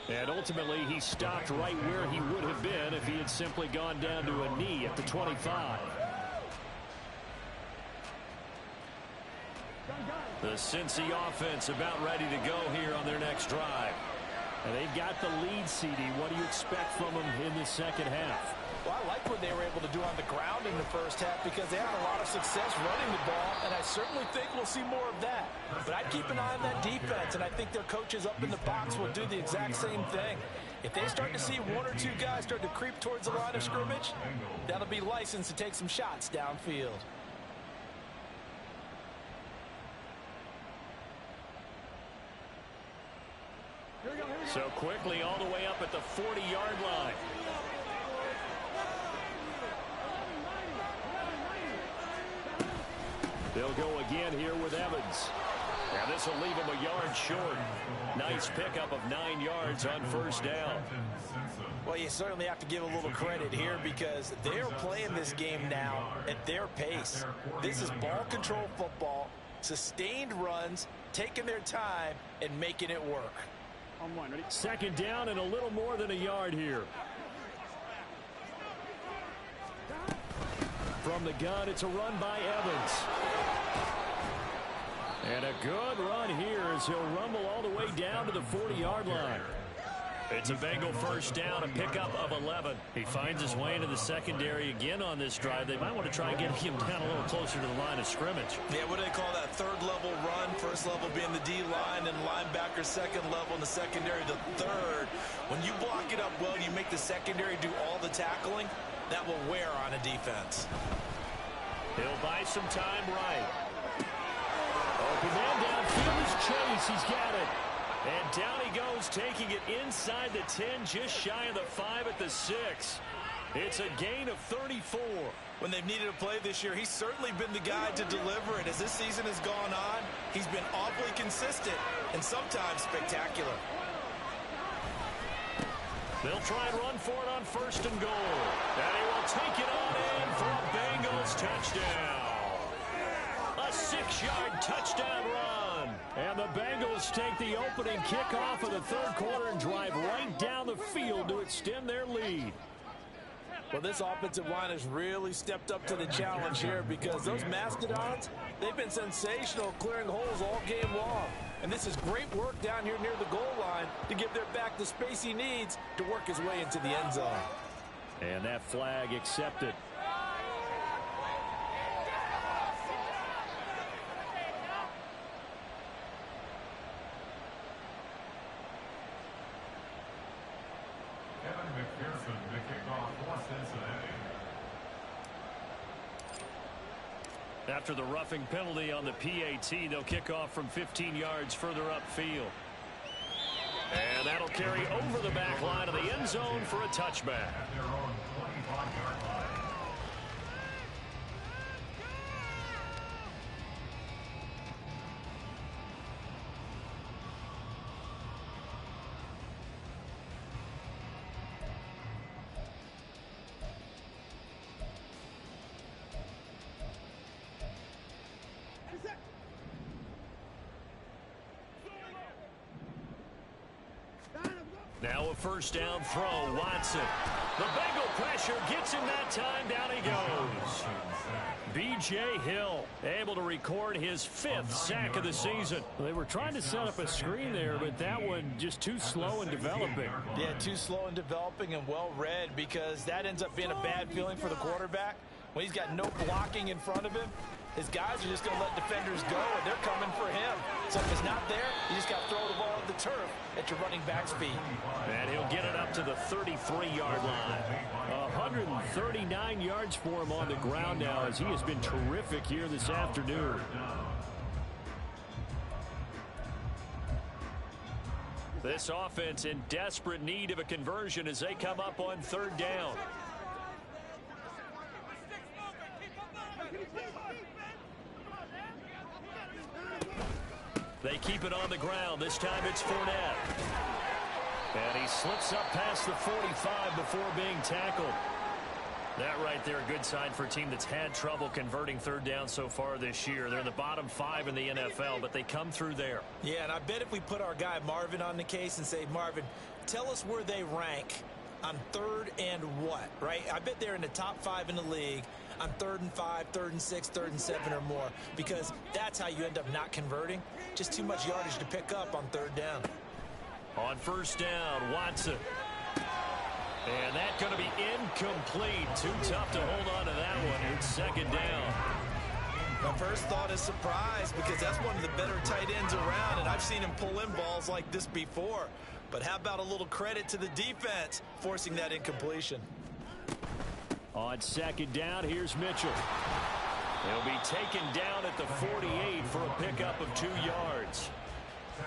Speaker 3: And ultimately, he stopped right where he would have been if he had simply gone down to a knee at the 25. The Cincy offense about ready to go here on their next drive. And they've got the lead, CD. What do you expect from them in the second half?
Speaker 2: Well, I like what they were able to do on the ground in the first half because they had a lot of success running the ball, and I certainly think we'll see more of that. But I'd keep an eye on that defense, and I think their coaches up in the box will do the exact same thing. If they start to see one or two guys start to creep towards the line of scrimmage, that'll be licensed to take some shots downfield.
Speaker 3: So quickly all the way up at the 40-yard line. They'll go again here with Evans. And this will leave him a yard short. Nice pickup of 9 yards on first down.
Speaker 2: Well, you certainly have to give a little credit here because they're playing this game now at their pace. This is ball control football, sustained runs, taking their time, and making it work.
Speaker 3: Second down and a little more than a yard here. From the gun, it's a run by Evans. And a good run here as he'll rumble all the way down to the 40-yard line. It's a Bengal first down, a pickup of 11. He finds his way into the secondary again on this drive. They might want to try and get him down a little closer to the line of scrimmage.
Speaker 2: Yeah, what do they call that? Third level run. First level being the D-line and linebacker, second level in the secondary, the third. When you block it up well and you make the secondary do all the tackling, that will wear on a defense.
Speaker 3: He'll buy some time right. Open man downfield is Chase. He's got it. And down he goes, taking it inside the 10, just shy of the 5 at the 6. It's a gain of 34.
Speaker 2: When they've needed a play this year, he's certainly been the guy to deliver it. As this season has gone on, he's been awfully consistent and sometimes spectacular.
Speaker 3: They'll try and run for it on first and goal. And he will take it on in for a Bengals touchdown. A 6-yard touchdown run. And the Bengals take the opening kickoff of the third quarter and drive right down the field to extend their lead.
Speaker 2: Well, this offensive line has really stepped up to the challenge here because those Mastodons, they've been sensational clearing holes all game long. And this is great work down here near the goal line to give their back the space he needs to work his way into the end zone.
Speaker 3: And that flag accepted. After the roughing penalty on the PAT, they'll kick off from 15 yards further upfield. And that'll carry over the back line of the end zone for a touchback. Now a first down throw, Watson. The Bengal pressure gets him that time. Down he goes. B.J. Hill able to record his 5th sack of the season. They were trying to set up a screen there, but that one just too slow in developing.
Speaker 2: Yeah, too slow in developing and well read because that ends up being a bad feeling for the quarterback. When he's got no blocking in front of him, his guys are just going to let defenders go, and they're coming for him. So if it's not there, you just got to throw the ball at the turf at your running back's feet.
Speaker 3: And he'll get it up to the 33-yard line. 139 yards for him on the ground now as he has been terrific here this afternoon. This offense in desperate need of a conversion as they come up on third down. They keep it on the ground. This time it's Fournette. And he slips up past the 45 before being tackled. That right there, a good sign for a team that's had trouble converting third down so far this year. They're in the bottom 5 in the NFL, but they come through there.
Speaker 2: Yeah, and I bet if we put our guy Marvin on the case and say, Marvin, tell us where they rank on third and what, right? I bet they're in the top 5 in the league on 3rd and 5, 3rd and 6, 3rd and 7 or more, because that's how you end up not converting. Just too much yardage to pick up on third down.
Speaker 3: On first down, Watson. And that's going to be incomplete. Too tough to hold on to that one. It's second down.
Speaker 2: My first thought is surprise, because that's one of the better tight ends around, and I've seen him pull in balls like this before. But how about a little credit to the defense forcing that incompletion?
Speaker 3: On second down, here's Mitchell. He'll be taken down at the 48 for a pickup of 2 yards.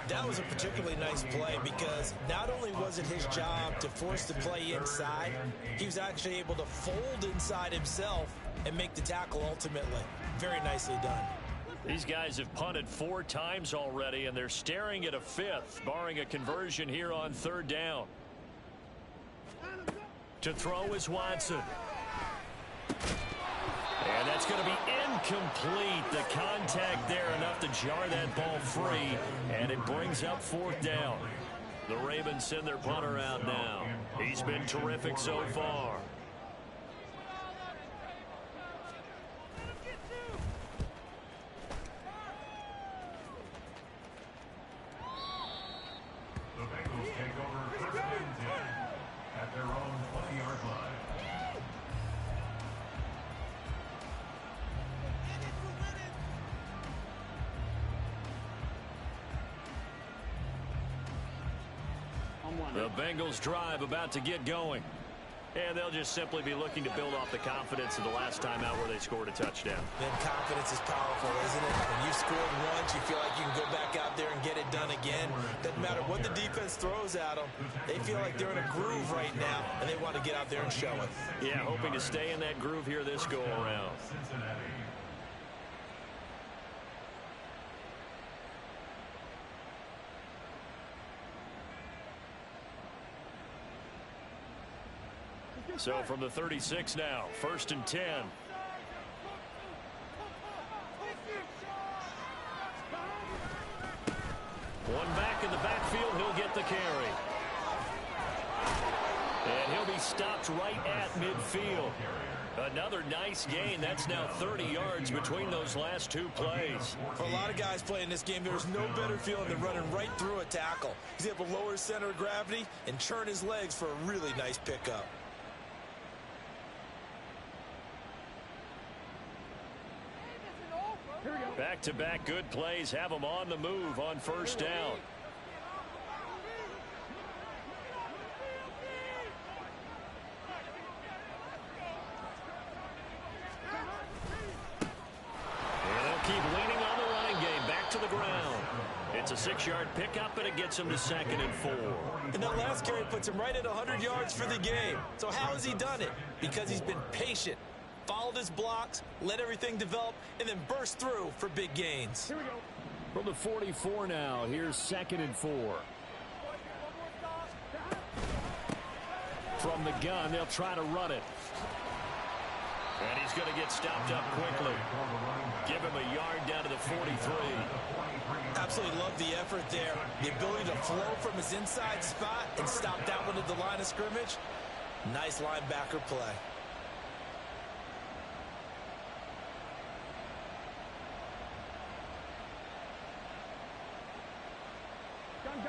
Speaker 2: That was a particularly nice play, because not only was it his job to force the play inside, he was actually able to fold inside himself and make the tackle ultimately. Very nicely done.
Speaker 3: These guys have punted 4 times already, and they're staring at a 5th, barring a conversion here on third down. To throw is Watson. And that's going to be incomplete. The contact there enough to jar that ball free, and it brings up 4th down. The Ravens send their punter out now. He's been terrific so far.
Speaker 4: The Bengals take over first and 10 at their own 20-yard line.
Speaker 3: The Bengals drive about to get going. And they'll just simply be looking to build off the confidence of the last time out where they scored a touchdown.
Speaker 2: Then confidence is powerful, isn't it? When you scored once, you feel like you can go back out there and get it done again. Doesn't matter what the defense throws at them. They feel like they're in a groove right now, and they want to get out there and show it.
Speaker 3: Yeah, hoping to stay in that groove here this go-around.
Speaker 4: Cincinnati.
Speaker 3: So from the 36 now, 1st and 10. One back in the backfield, he'll get the carry. And he'll be stopped right at midfield. Another nice gain. That's now 30 yards between those last 2 plays.
Speaker 2: For a lot of guys playing this game, there's no better feeling than running right through a tackle. He's able to lower his center of gravity and churn his legs for a really nice pickup.
Speaker 3: Back-to-back good plays have them on the move on first down. And they'll keep leaning on the running game. Back to the ground. It's a 6-yard pickup, and it gets him to 2nd and 4.
Speaker 2: And that last carry puts him right at 100 yards for the game. So how has he done it? Because he's been patient, followed his blocks, let everything develop, and then burst through for big gains.
Speaker 3: Here we go. From the 44 now, here's 2nd and 4. From the gun, they'll try to run it. And he's going to get stopped up quickly. Give him a yard down to the 43.
Speaker 2: Absolutely love the effort there. The ability to flow from his inside spot and stop that one at the line of scrimmage. Nice linebacker play.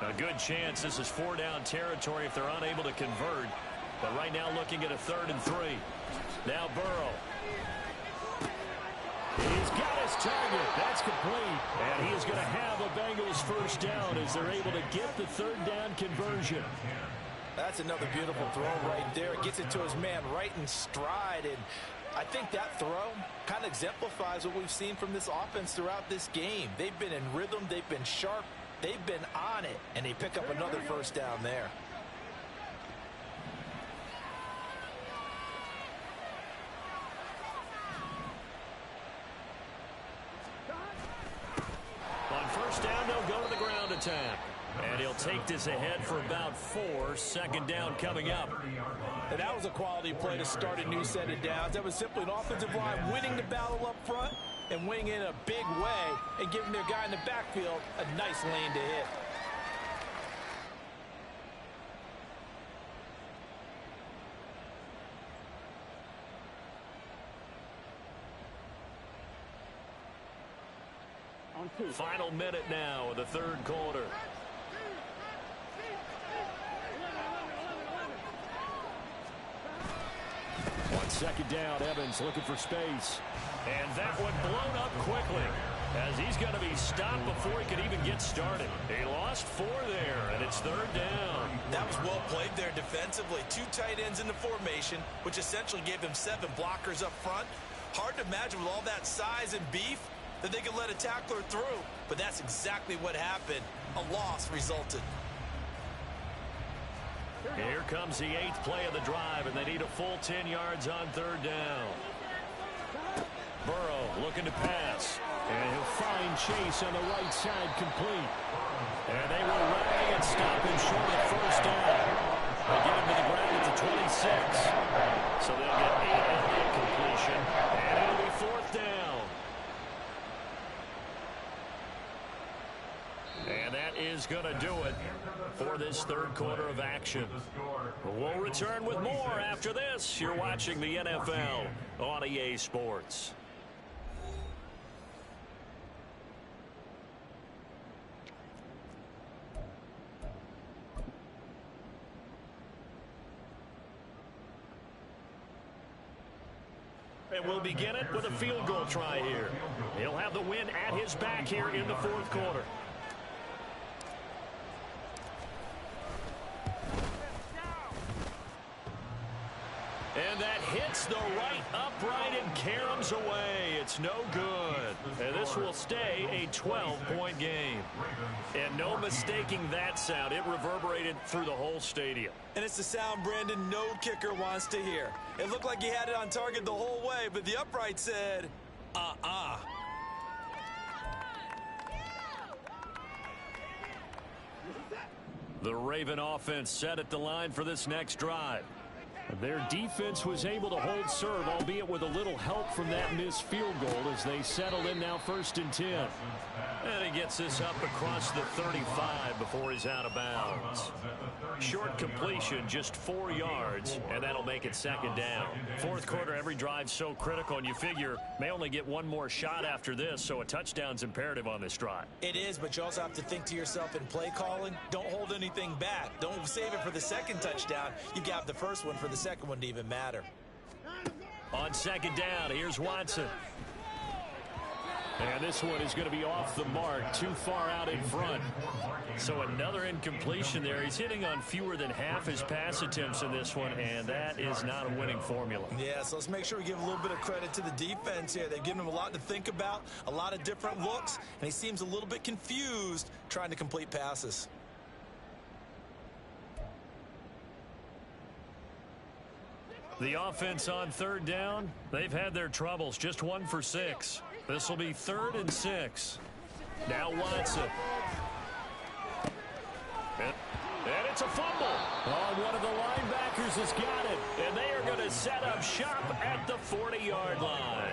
Speaker 3: A good chance this is 4-down territory if they're unable to convert. But right now looking at a 3rd and 3. Now Burrow. He's got his target. That's complete. And he is going to have a Bengals first down as they're able to get the 3rd down conversion.
Speaker 2: That's another beautiful throw right there. Gets it to his man right in stride. And I think that throw kind of exemplifies what we've seen from this offense throughout this game. They've been in rhythm. They've been sharp. They've been on it. And they pick up another first down there.
Speaker 3: On first down, they'll go to the ground attack. And he'll take this ahead for about 4. Second down coming up.
Speaker 2: And that was a quality play to start a new set of downs. That was simply an offensive line winning the battle up front and winning it in a big way and giving their guy in the backfield a nice lane to hit.
Speaker 3: Final minute now of the third quarter. On second down, Evans looking for space. And that one blown up quickly as he's going to be stopped before he could even get started. He lost 4 there, and it's third down.
Speaker 2: That was well played there defensively. 2 tight ends in the formation, which essentially gave them 7 blockers up front. Hard to imagine with all that size and beef that they could let a tackler through, but that's exactly what happened. A loss resulted.
Speaker 3: Here comes the 8th play of the drive, and they need a full 10 yards on third down. Burrow looking to pass, and he'll find Chase on the right side complete. And they will rally and stop him short of first down. They get him to the ground at the 26. So they'll get 8 on the completion, and it'll be 4th down. And that is going to do it for this third quarter of action. We'll return with more after this. You're watching the NFL on EA Sports. And we'll begin it with a field goal try here. He'll have the win at his back here in the fourth quarter. And that hits the right upright and caroms away. It's no good. And this will stay a 12-point game. And no mistaking that sound. It reverberated through the whole stadium.
Speaker 2: And it's the sound Brandon no kicker wants to hear. It looked like he had it on target the whole way, but the upright said,
Speaker 3: The Raven offense set at the line for this next drive. Their defense was able to hold serve, albeit with a little help from that missed field goal as they settled in now 1st and 10. And he gets this up across the 35 before he's out of bounds. Short completion, just 4 yards, and that'll make it second down. Fourth quarter, every drive's so critical, and you figure may only get one more shot after this, so a touchdown's imperative on this drive.
Speaker 2: It is, but you also have to think to yourself in play calling, don't hold anything back. Don't save it for the second touchdown. You got the first one for the second one to even matter.
Speaker 3: On second down, here's Watson. And this one is going to be off the mark, too far out in front. So another incompletion there. He's hitting on fewer than half his pass attempts in this one, and that is not a winning formula.
Speaker 2: Yeah, so let's make sure we give a little bit of credit to the defense here. They've given him a lot to think about, a lot of different looks, and he seems a little bit confused trying to complete passes.
Speaker 3: The offense on third down, they've had their troubles, just 1 for 6. This will be 3rd and 6. Now Watson. And it's a fumble. Oh, one of the linebackers has got it. And they are going to set up shop at the 40-yard line.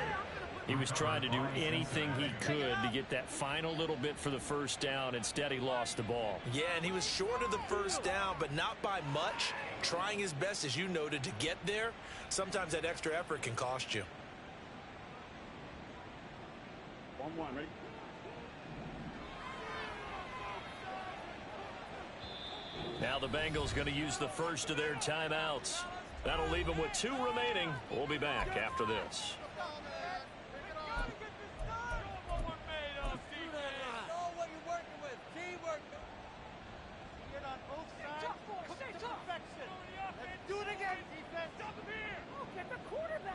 Speaker 3: He was trying to do anything he could to get that final little bit for the first down. Instead, he lost the ball.
Speaker 2: Yeah, and he was short of the first down, but not by much. Trying his best, as you noted, to get there. Sometimes that extra effort can cost you.
Speaker 5: 1-1, ready?
Speaker 3: Now the Bengals going to use the first of their timeouts. That'll leave them with 2 remaining. We'll be back after this.
Speaker 5: Do it again, defense. Get the quarterback.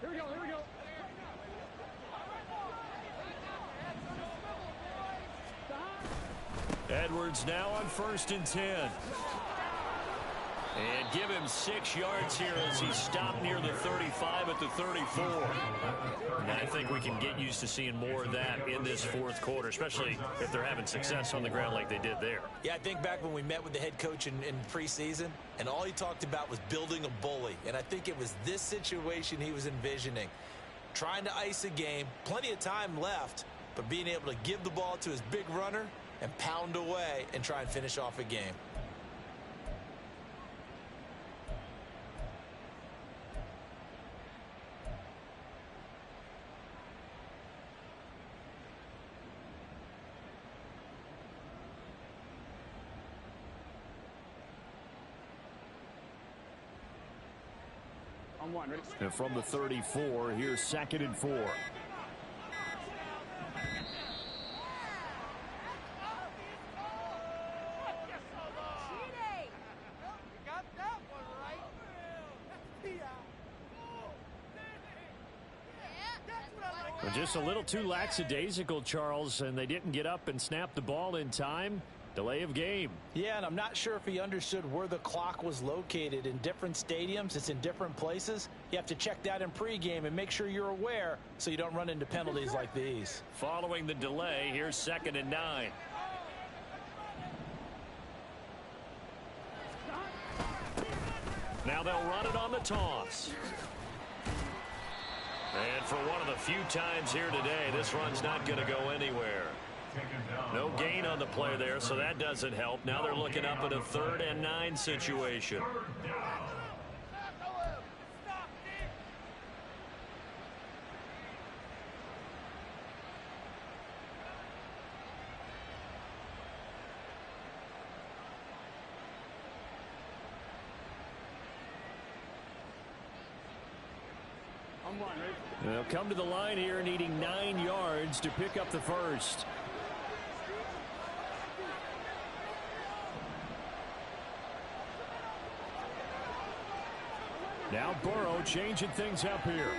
Speaker 5: Here we go, here we go.
Speaker 3: Edwards now on 1st and 10. And give him 6 yards here as he stopped near the 35 at the 34. And I think we can get used to seeing more of that in this fourth quarter, especially if they're having success on the ground like they did there.
Speaker 2: Yeah, I think back when we met with the head coach in preseason, and all he talked about was building a bully. And I think it was this situation he was envisioning. Trying to ice a game, plenty of time left, but being able to give the ball to his big runner and pound away and try and finish off a game.
Speaker 3: And from the 34, here's 2nd and 4. Well, just a little too lackadaisical, Charles, and they didn't get up and snap the ball in time. Delay of game.
Speaker 2: Yeah, and I'm not sure if he understood where the clock was located. In different stadiums, it's in different places. You have to check that in pregame and make sure you're aware so you don't run into penalties like these.
Speaker 3: Following the delay, here's 2nd and 9. Now they'll run it on the toss. And for one of the few times here today, this run's not going to go anywhere. No gain on the play there, so that doesn't help. Now they're looking up at a 3rd and 9 situation. They'll come to the line here needing 9 yards to pick up the first. Now Burrow changing things up here.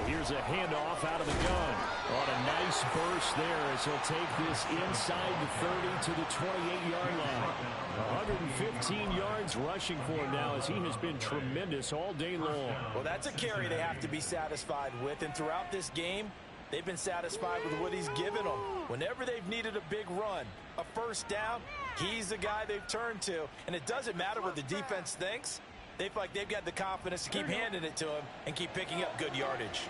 Speaker 3: Here's a handoff out of the gun. On a nice burst there as he'll take this inside the 30 to the 28-yard line. 115 yards rushing for him now as he has been tremendous all day long.
Speaker 2: Well, that's a carry they have to be satisfied with. And throughout this game, they've been satisfied with what he's given them. Whenever they've needed a big run, a first down, he's the guy they've turned to. And it doesn't matter what the defense thinks. They feel like they've got the confidence to keep handing it to him and keep picking up good yardage.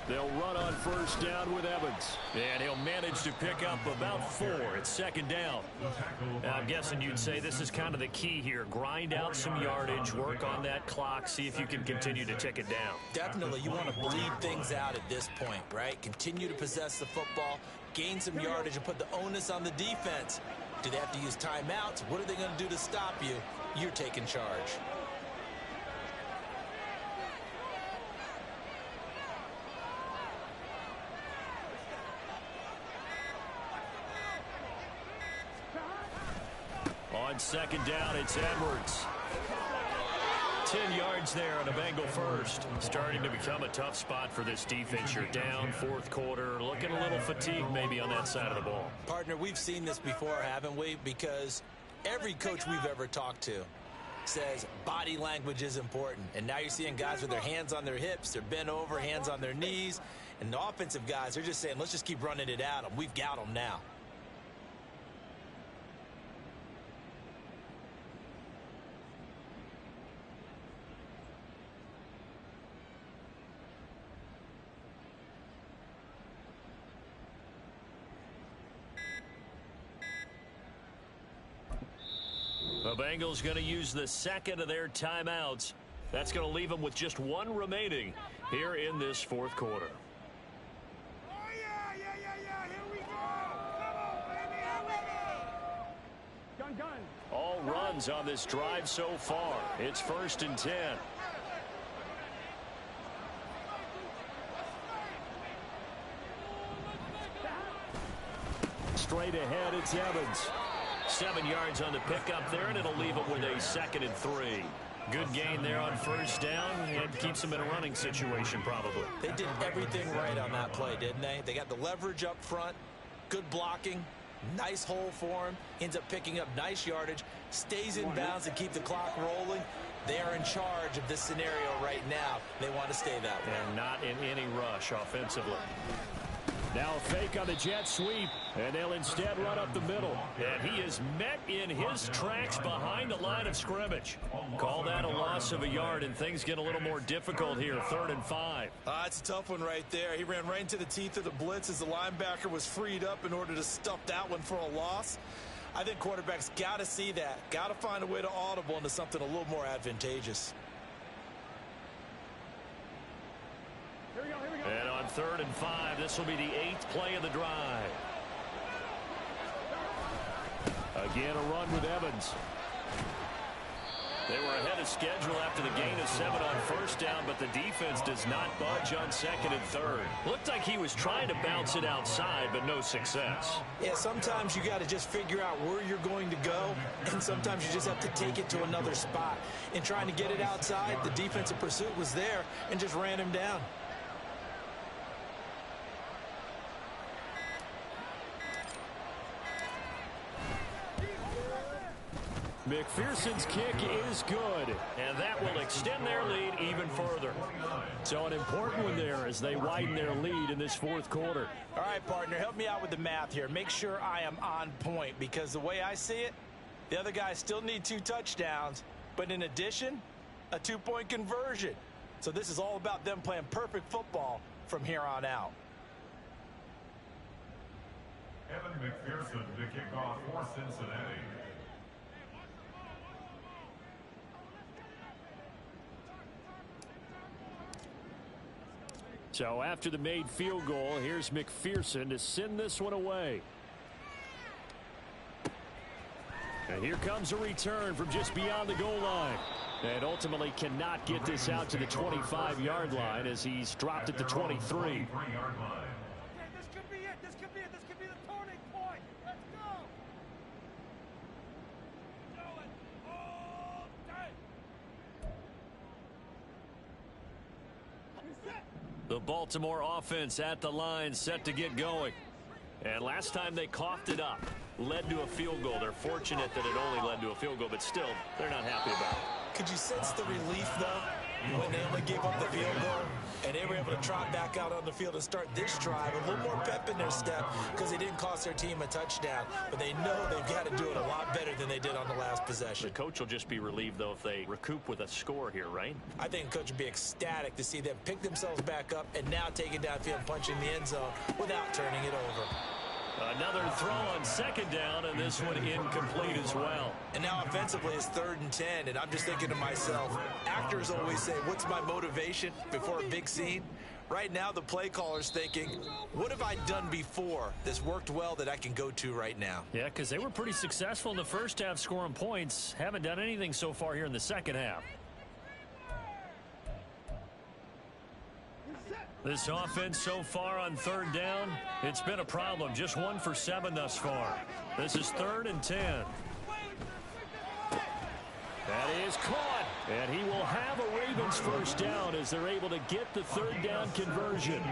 Speaker 3: They'll run on first down with Evans. And he'll manage to pick up about 4. It's 2nd down. Now, I'm guessing you'd say this is kind of the key here. Grind out some yardage, work on that clock, see if you can continue to tick it down.
Speaker 2: Definitely. You want to bleed things out at this point, right? Continue to possess the football, gain some yardage, and put the onus on the defense. Do they have to use timeouts? What are they going to do to stop you? You're taking charge.
Speaker 3: On 2nd down, it's Edwards. 10 yards there on a Bengal first. Starting to become a tough spot for this defense. You're down, 4th quarter, looking a little fatigued maybe on that side of the ball.
Speaker 2: Partner, we've seen this before, haven't we? Because every coach we've ever talked to says body language is important. And now you're seeing guys with their hands on their hips, they're bent over, hands on their knees. And the offensive guys, they're just saying, let's just keep running it at them. We've got them now.
Speaker 3: The Bengals going to use the 2nd of their timeouts. That's going to leave them with just 1 remaining here in this 4th quarter.
Speaker 5: Oh, yeah, here we go. Come on, baby, gun.
Speaker 3: All runs on this drive so far. It's 1st and 10. Straight ahead, it's Evans. 7 yards on the pickup there, and it'll leave them with a 2nd and 3. Good gain there on first down, and keeps them in a running situation probably.
Speaker 2: They did everything right on that play, didn't they? They got the leverage up front. Good blocking. Nice hole for him. Ends up picking up nice yardage. Stays in bounds to keep the clock rolling. They are in charge of this scenario right now. They want to stay that way.
Speaker 3: And not in any rush offensively. Now a fake on the jet sweep, and they'll instead run up the middle. And he is met in his tracks behind the line of scrimmage. Call that a loss of a yard, and things get a little more difficult here, 3rd and 5.
Speaker 2: That's a tough one right there. He ran right into the teeth of the blitz as the linebacker was freed up in order to stuff that one for a loss. I think quarterbacks got to see that. Got to find a way to audible into something a little more advantageous.
Speaker 3: And on 3rd and 5, this will be the 8th play of the drive. Again, a run with Evans. They were ahead of schedule after the gain of 7 on 1st down, but the defense does not budge on 2nd and 3rd. Looked like he was trying to bounce it outside, but no success.
Speaker 2: Yeah, sometimes you got to just figure out where you're going to go, and sometimes you just have to take it to another spot. In trying to get it outside, the defensive pursuit was there and just ran him down.
Speaker 3: McPherson's kick is good, and that will extend their lead even further. So an important one there as they widen their lead in this 4th quarter.
Speaker 2: All right, partner, help me out with the math here. Make sure I am on point, because the way I see it, the other guys still need 2 touchdowns, but in addition, a 2-point conversion. So this is all about them playing perfect football from here on out.
Speaker 4: Evan McPherson to kick off for Cincinnati.
Speaker 3: So after the made field goal, here's McPherson to send this one away. And here comes a return from just beyond the goal line. And ultimately cannot get this out to the 25-yard line as he's dropped at the 23.
Speaker 5: Okay, this could be it. This could be it. This could be the turning point. Let's go. Do it all day. Reset.
Speaker 3: The Baltimore offense at the line, set to get going. And last time they coughed it up, led to a field goal. They're fortunate that it only led to a field goal, but still, they're not happy about it.
Speaker 2: Could you sense the relief, though, when they only gave up the field goal and they were able to trot back out on the field and start this drive? A little more pep in their step because they didn't cost their team a touchdown, but they know they've got to do it a lot better than they did on the last possession.
Speaker 3: The coach will just be relieved, though, if they recoup with a score here, right?
Speaker 2: I think the coach would be ecstatic to see them pick themselves back up and now take it downfield and punch in the end zone without turning it over.
Speaker 3: Another throw on 2nd down, and this one incomplete as well.
Speaker 2: And now offensively it's 3rd and 10, and I'm just thinking to myself, actors always say, what's my motivation before a big scene? Right now the play caller's thinking, what have I done before that's worked well that I can go to right now?
Speaker 3: Yeah, because they were pretty successful in the first half scoring points. Haven't done anything so far here in the second half. This offense so far on 3rd down, it's been a problem. Just 1 for 7 thus far. This is 3rd and 10. That is caught, and he will have a Ravens first down as they're able to get the 3rd down conversion.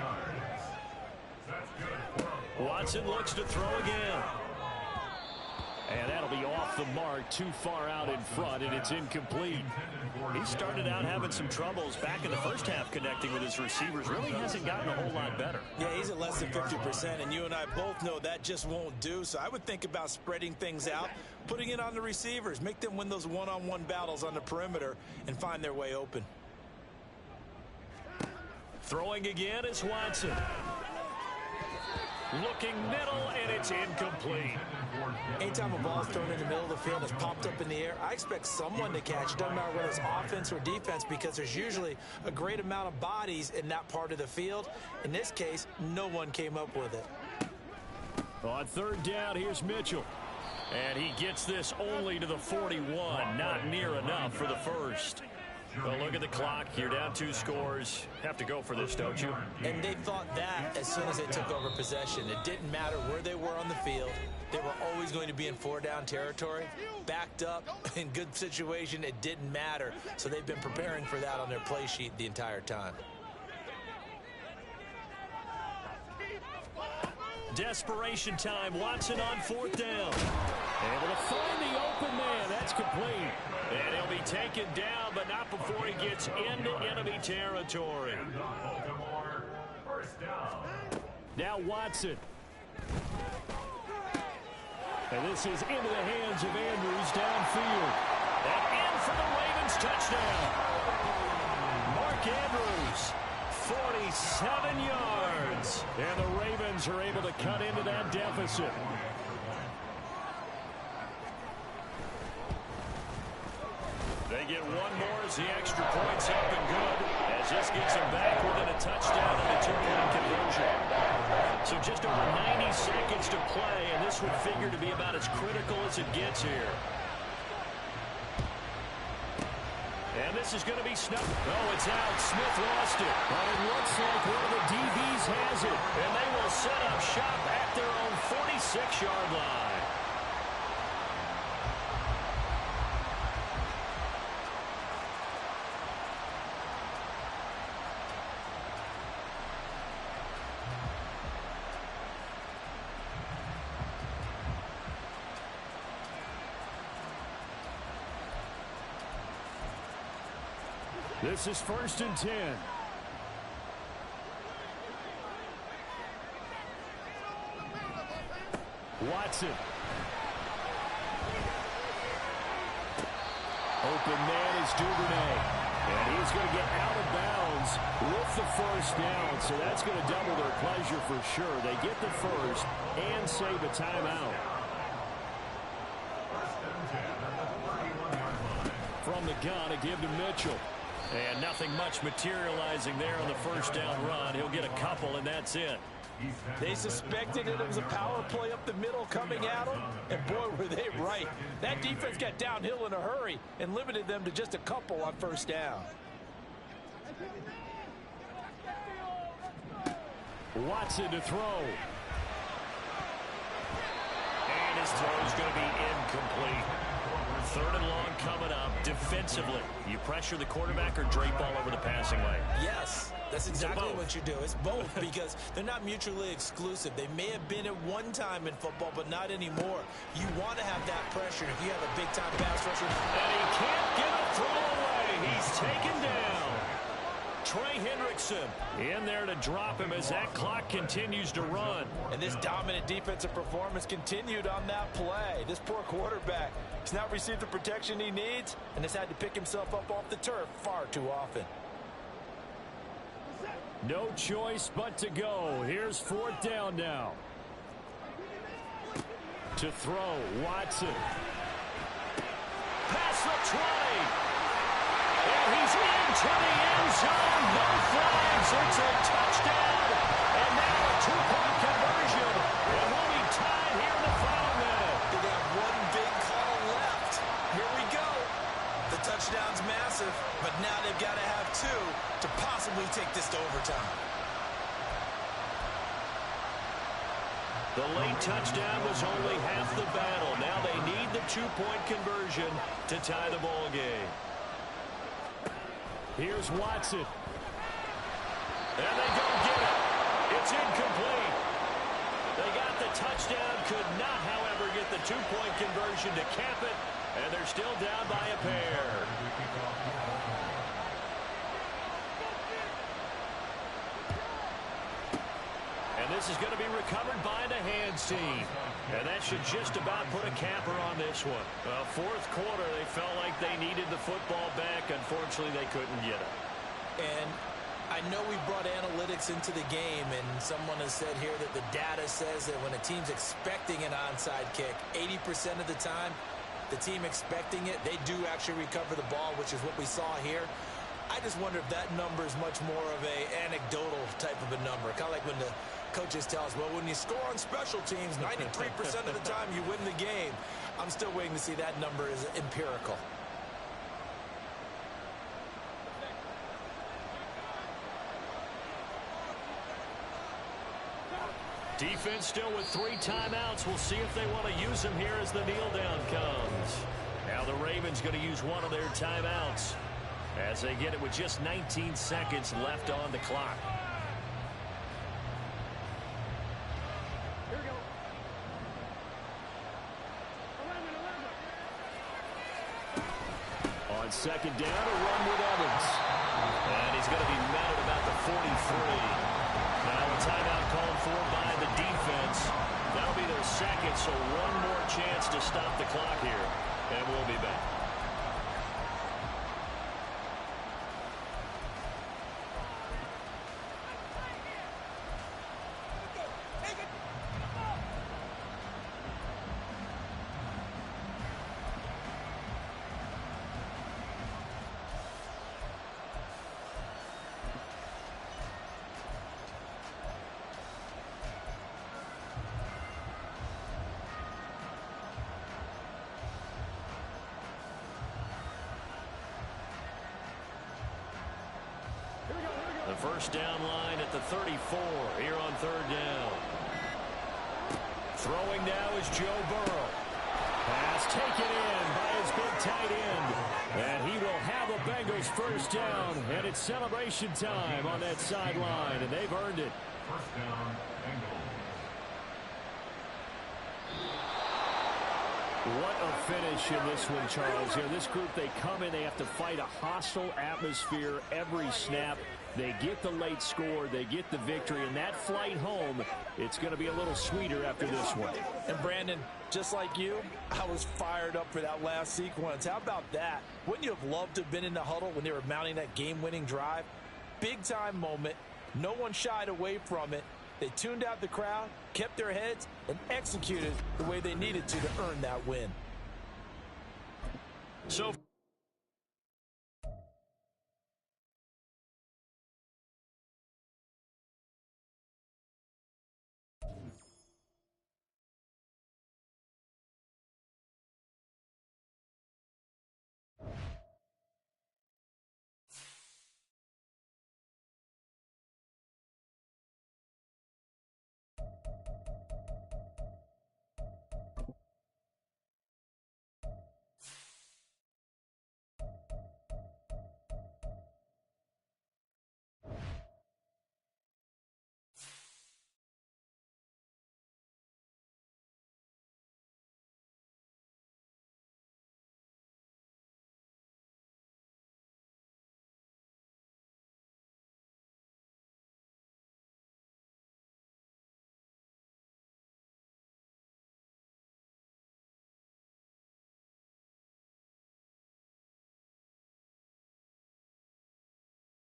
Speaker 3: Watson looks to throw again. And that'll be off the mark, too far out in front, and it's incomplete. He started out having some troubles back in the first half connecting with his receivers. Really hasn't gotten a whole lot better.
Speaker 2: Yeah, he's at less than 50%, and you and I both know that just won't do. So I would think about spreading things out, putting it on the receivers, make them win those one-on-one battles on the perimeter and find their way open.
Speaker 3: Throwing again is Watson. Looking middle, and it's incomplete.
Speaker 2: Anytime a ball is thrown in the middle of the field and it's popped up in the air, I expect someone to catch it. Doesn't matter whether it's offense or defense, because there's usually a great amount of bodies in that part of the field. In this case, no one came up with it.
Speaker 3: On 3rd down, here's Mitchell. And he gets this only to the 41. Not near enough for the first. Well, look at the clock. You're down 2 scores. Have to go for this, don't you?
Speaker 2: And they thought that as soon as they took over possession. It didn't matter where they were on the field. They were always going to be in 4-down territory. Backed up, in good situation, it didn't matter. So they've been preparing for that on their play sheet the entire time.
Speaker 3: Desperation time. Watson on 4th down. Able to find the open man. That's complete. And he'll be taken down, but not before he gets into enemy territory.
Speaker 4: Baltimore, first down.
Speaker 3: Now Watson. And this is into the hands of Andrews downfield. And in for the Ravens touchdown. Mark Andrews, 47 yards. And the Ravens are able to cut into that deficit. They get one more as the extra point's up and good, as this gets them back within a touchdown and a 2-point conversion. So just over 90 seconds to play, and this would figure to be about as critical as it gets here. And this is going to be snuffed. Oh, it's out. Smith lost it. But it looks like one of the DBs has it. And they will set up shop at their own 46-yard line. This is 1st and 10. Watson. Open man is Duvernay. And he's going to get out of bounds with the 1st down. So that's going to double their pleasure for sure. They get the 1st and save a timeout. From the gun, a give to Mitchell. And nothing much materializing there on the 1st down run. He'll get a couple, and that's it.
Speaker 2: They suspected it was a power play up the middle coming at them, and boy, were they right. That defense got downhill in a hurry and limited them to just a couple on 1st down.
Speaker 3: Watson to throw. And his throw is going to be incomplete. 3rd and long coming up. Defensively, you pressure the quarterback or drape all over the passing lane?
Speaker 2: Yes, that's exactly what you do. It's both because they're not mutually exclusive. They may have been at one time in football, but not anymore. You want to have that pressure if you have a big-time pass rusher.
Speaker 3: And he can't get a throw away. He's taken down. Trey Hendrickson in there to drop him as that clock continues to run.
Speaker 2: And this dominant defensive performance continued on that play. This poor quarterback has not received the protection he needs and has had to pick himself up off the turf far too often.
Speaker 3: No choice but to go. Here's 4th down now. To throw, Watson. Pass the 20. And he's into the end zone. No flags. It's a touchdown. And now a 2-point conversion. And we'll be tied here in the final minute.
Speaker 2: They have one big call left. Here we go. The touchdown's massive, but now they've got to have 2 to possibly take this to overtime.
Speaker 3: The late touchdown was only half the battle. Now they need the 2-point conversion to tie the ball game. Here's Watson. And they don't get it. It's incomplete. They got the touchdown, could not, however, get the 2-point conversion to cap it, and they're still down by a pair. And this is going to be recovered by the hands team. And that should just about put a capper on this one. 4th quarter, they felt like they needed the football back. Unfortunately, they couldn't get it.
Speaker 2: And I know we brought analytics into the game, and someone has said here that the data says that when a team's expecting an onside kick, 80% of the time, the team expecting it, they do actually recover the ball, which is what we saw here. I just wonder if that number is much more of a anecdotal type of a number. Kind of like when the coaches tell us, well, when you score on special teams, 93% of the time you win the game. I'm still waiting to see that number is empirical.
Speaker 3: Defense still with 3 timeouts. We'll see if they want to use them here as the kneel down comes. Now the Ravens going to use one of their timeouts as they get it with just 19 seconds left on the clock. second down, a run with Evans. And he's going to be met at about the 43. Now a timeout called for by the defense. That'll be their second, so one more chance to stop the clock here. And we'll be back. The first down line at the 34 here on third down. Throwing now is Joe Burrow. Pass taken in by his big tight end. And he will have a Bengals first down. And it's celebration time on that sideline. And they've earned it.
Speaker 4: First down, Bengals.
Speaker 3: What a finish in this one, Charles. This group, they come in, they have to fight a hostile atmosphere every snap. They get the late score, they get the victory, and that flight home, it's going to be a little sweeter after this one.
Speaker 2: And Brandon, just like you, I was fired up for that last sequence. How about that? Wouldn't you have loved to have been in the huddle when they were mounting that game-winning drive? Big-time moment. No one shied away from it. They tuned out the crowd, kept their heads, and executed the way they needed to earn that win.
Speaker 3: So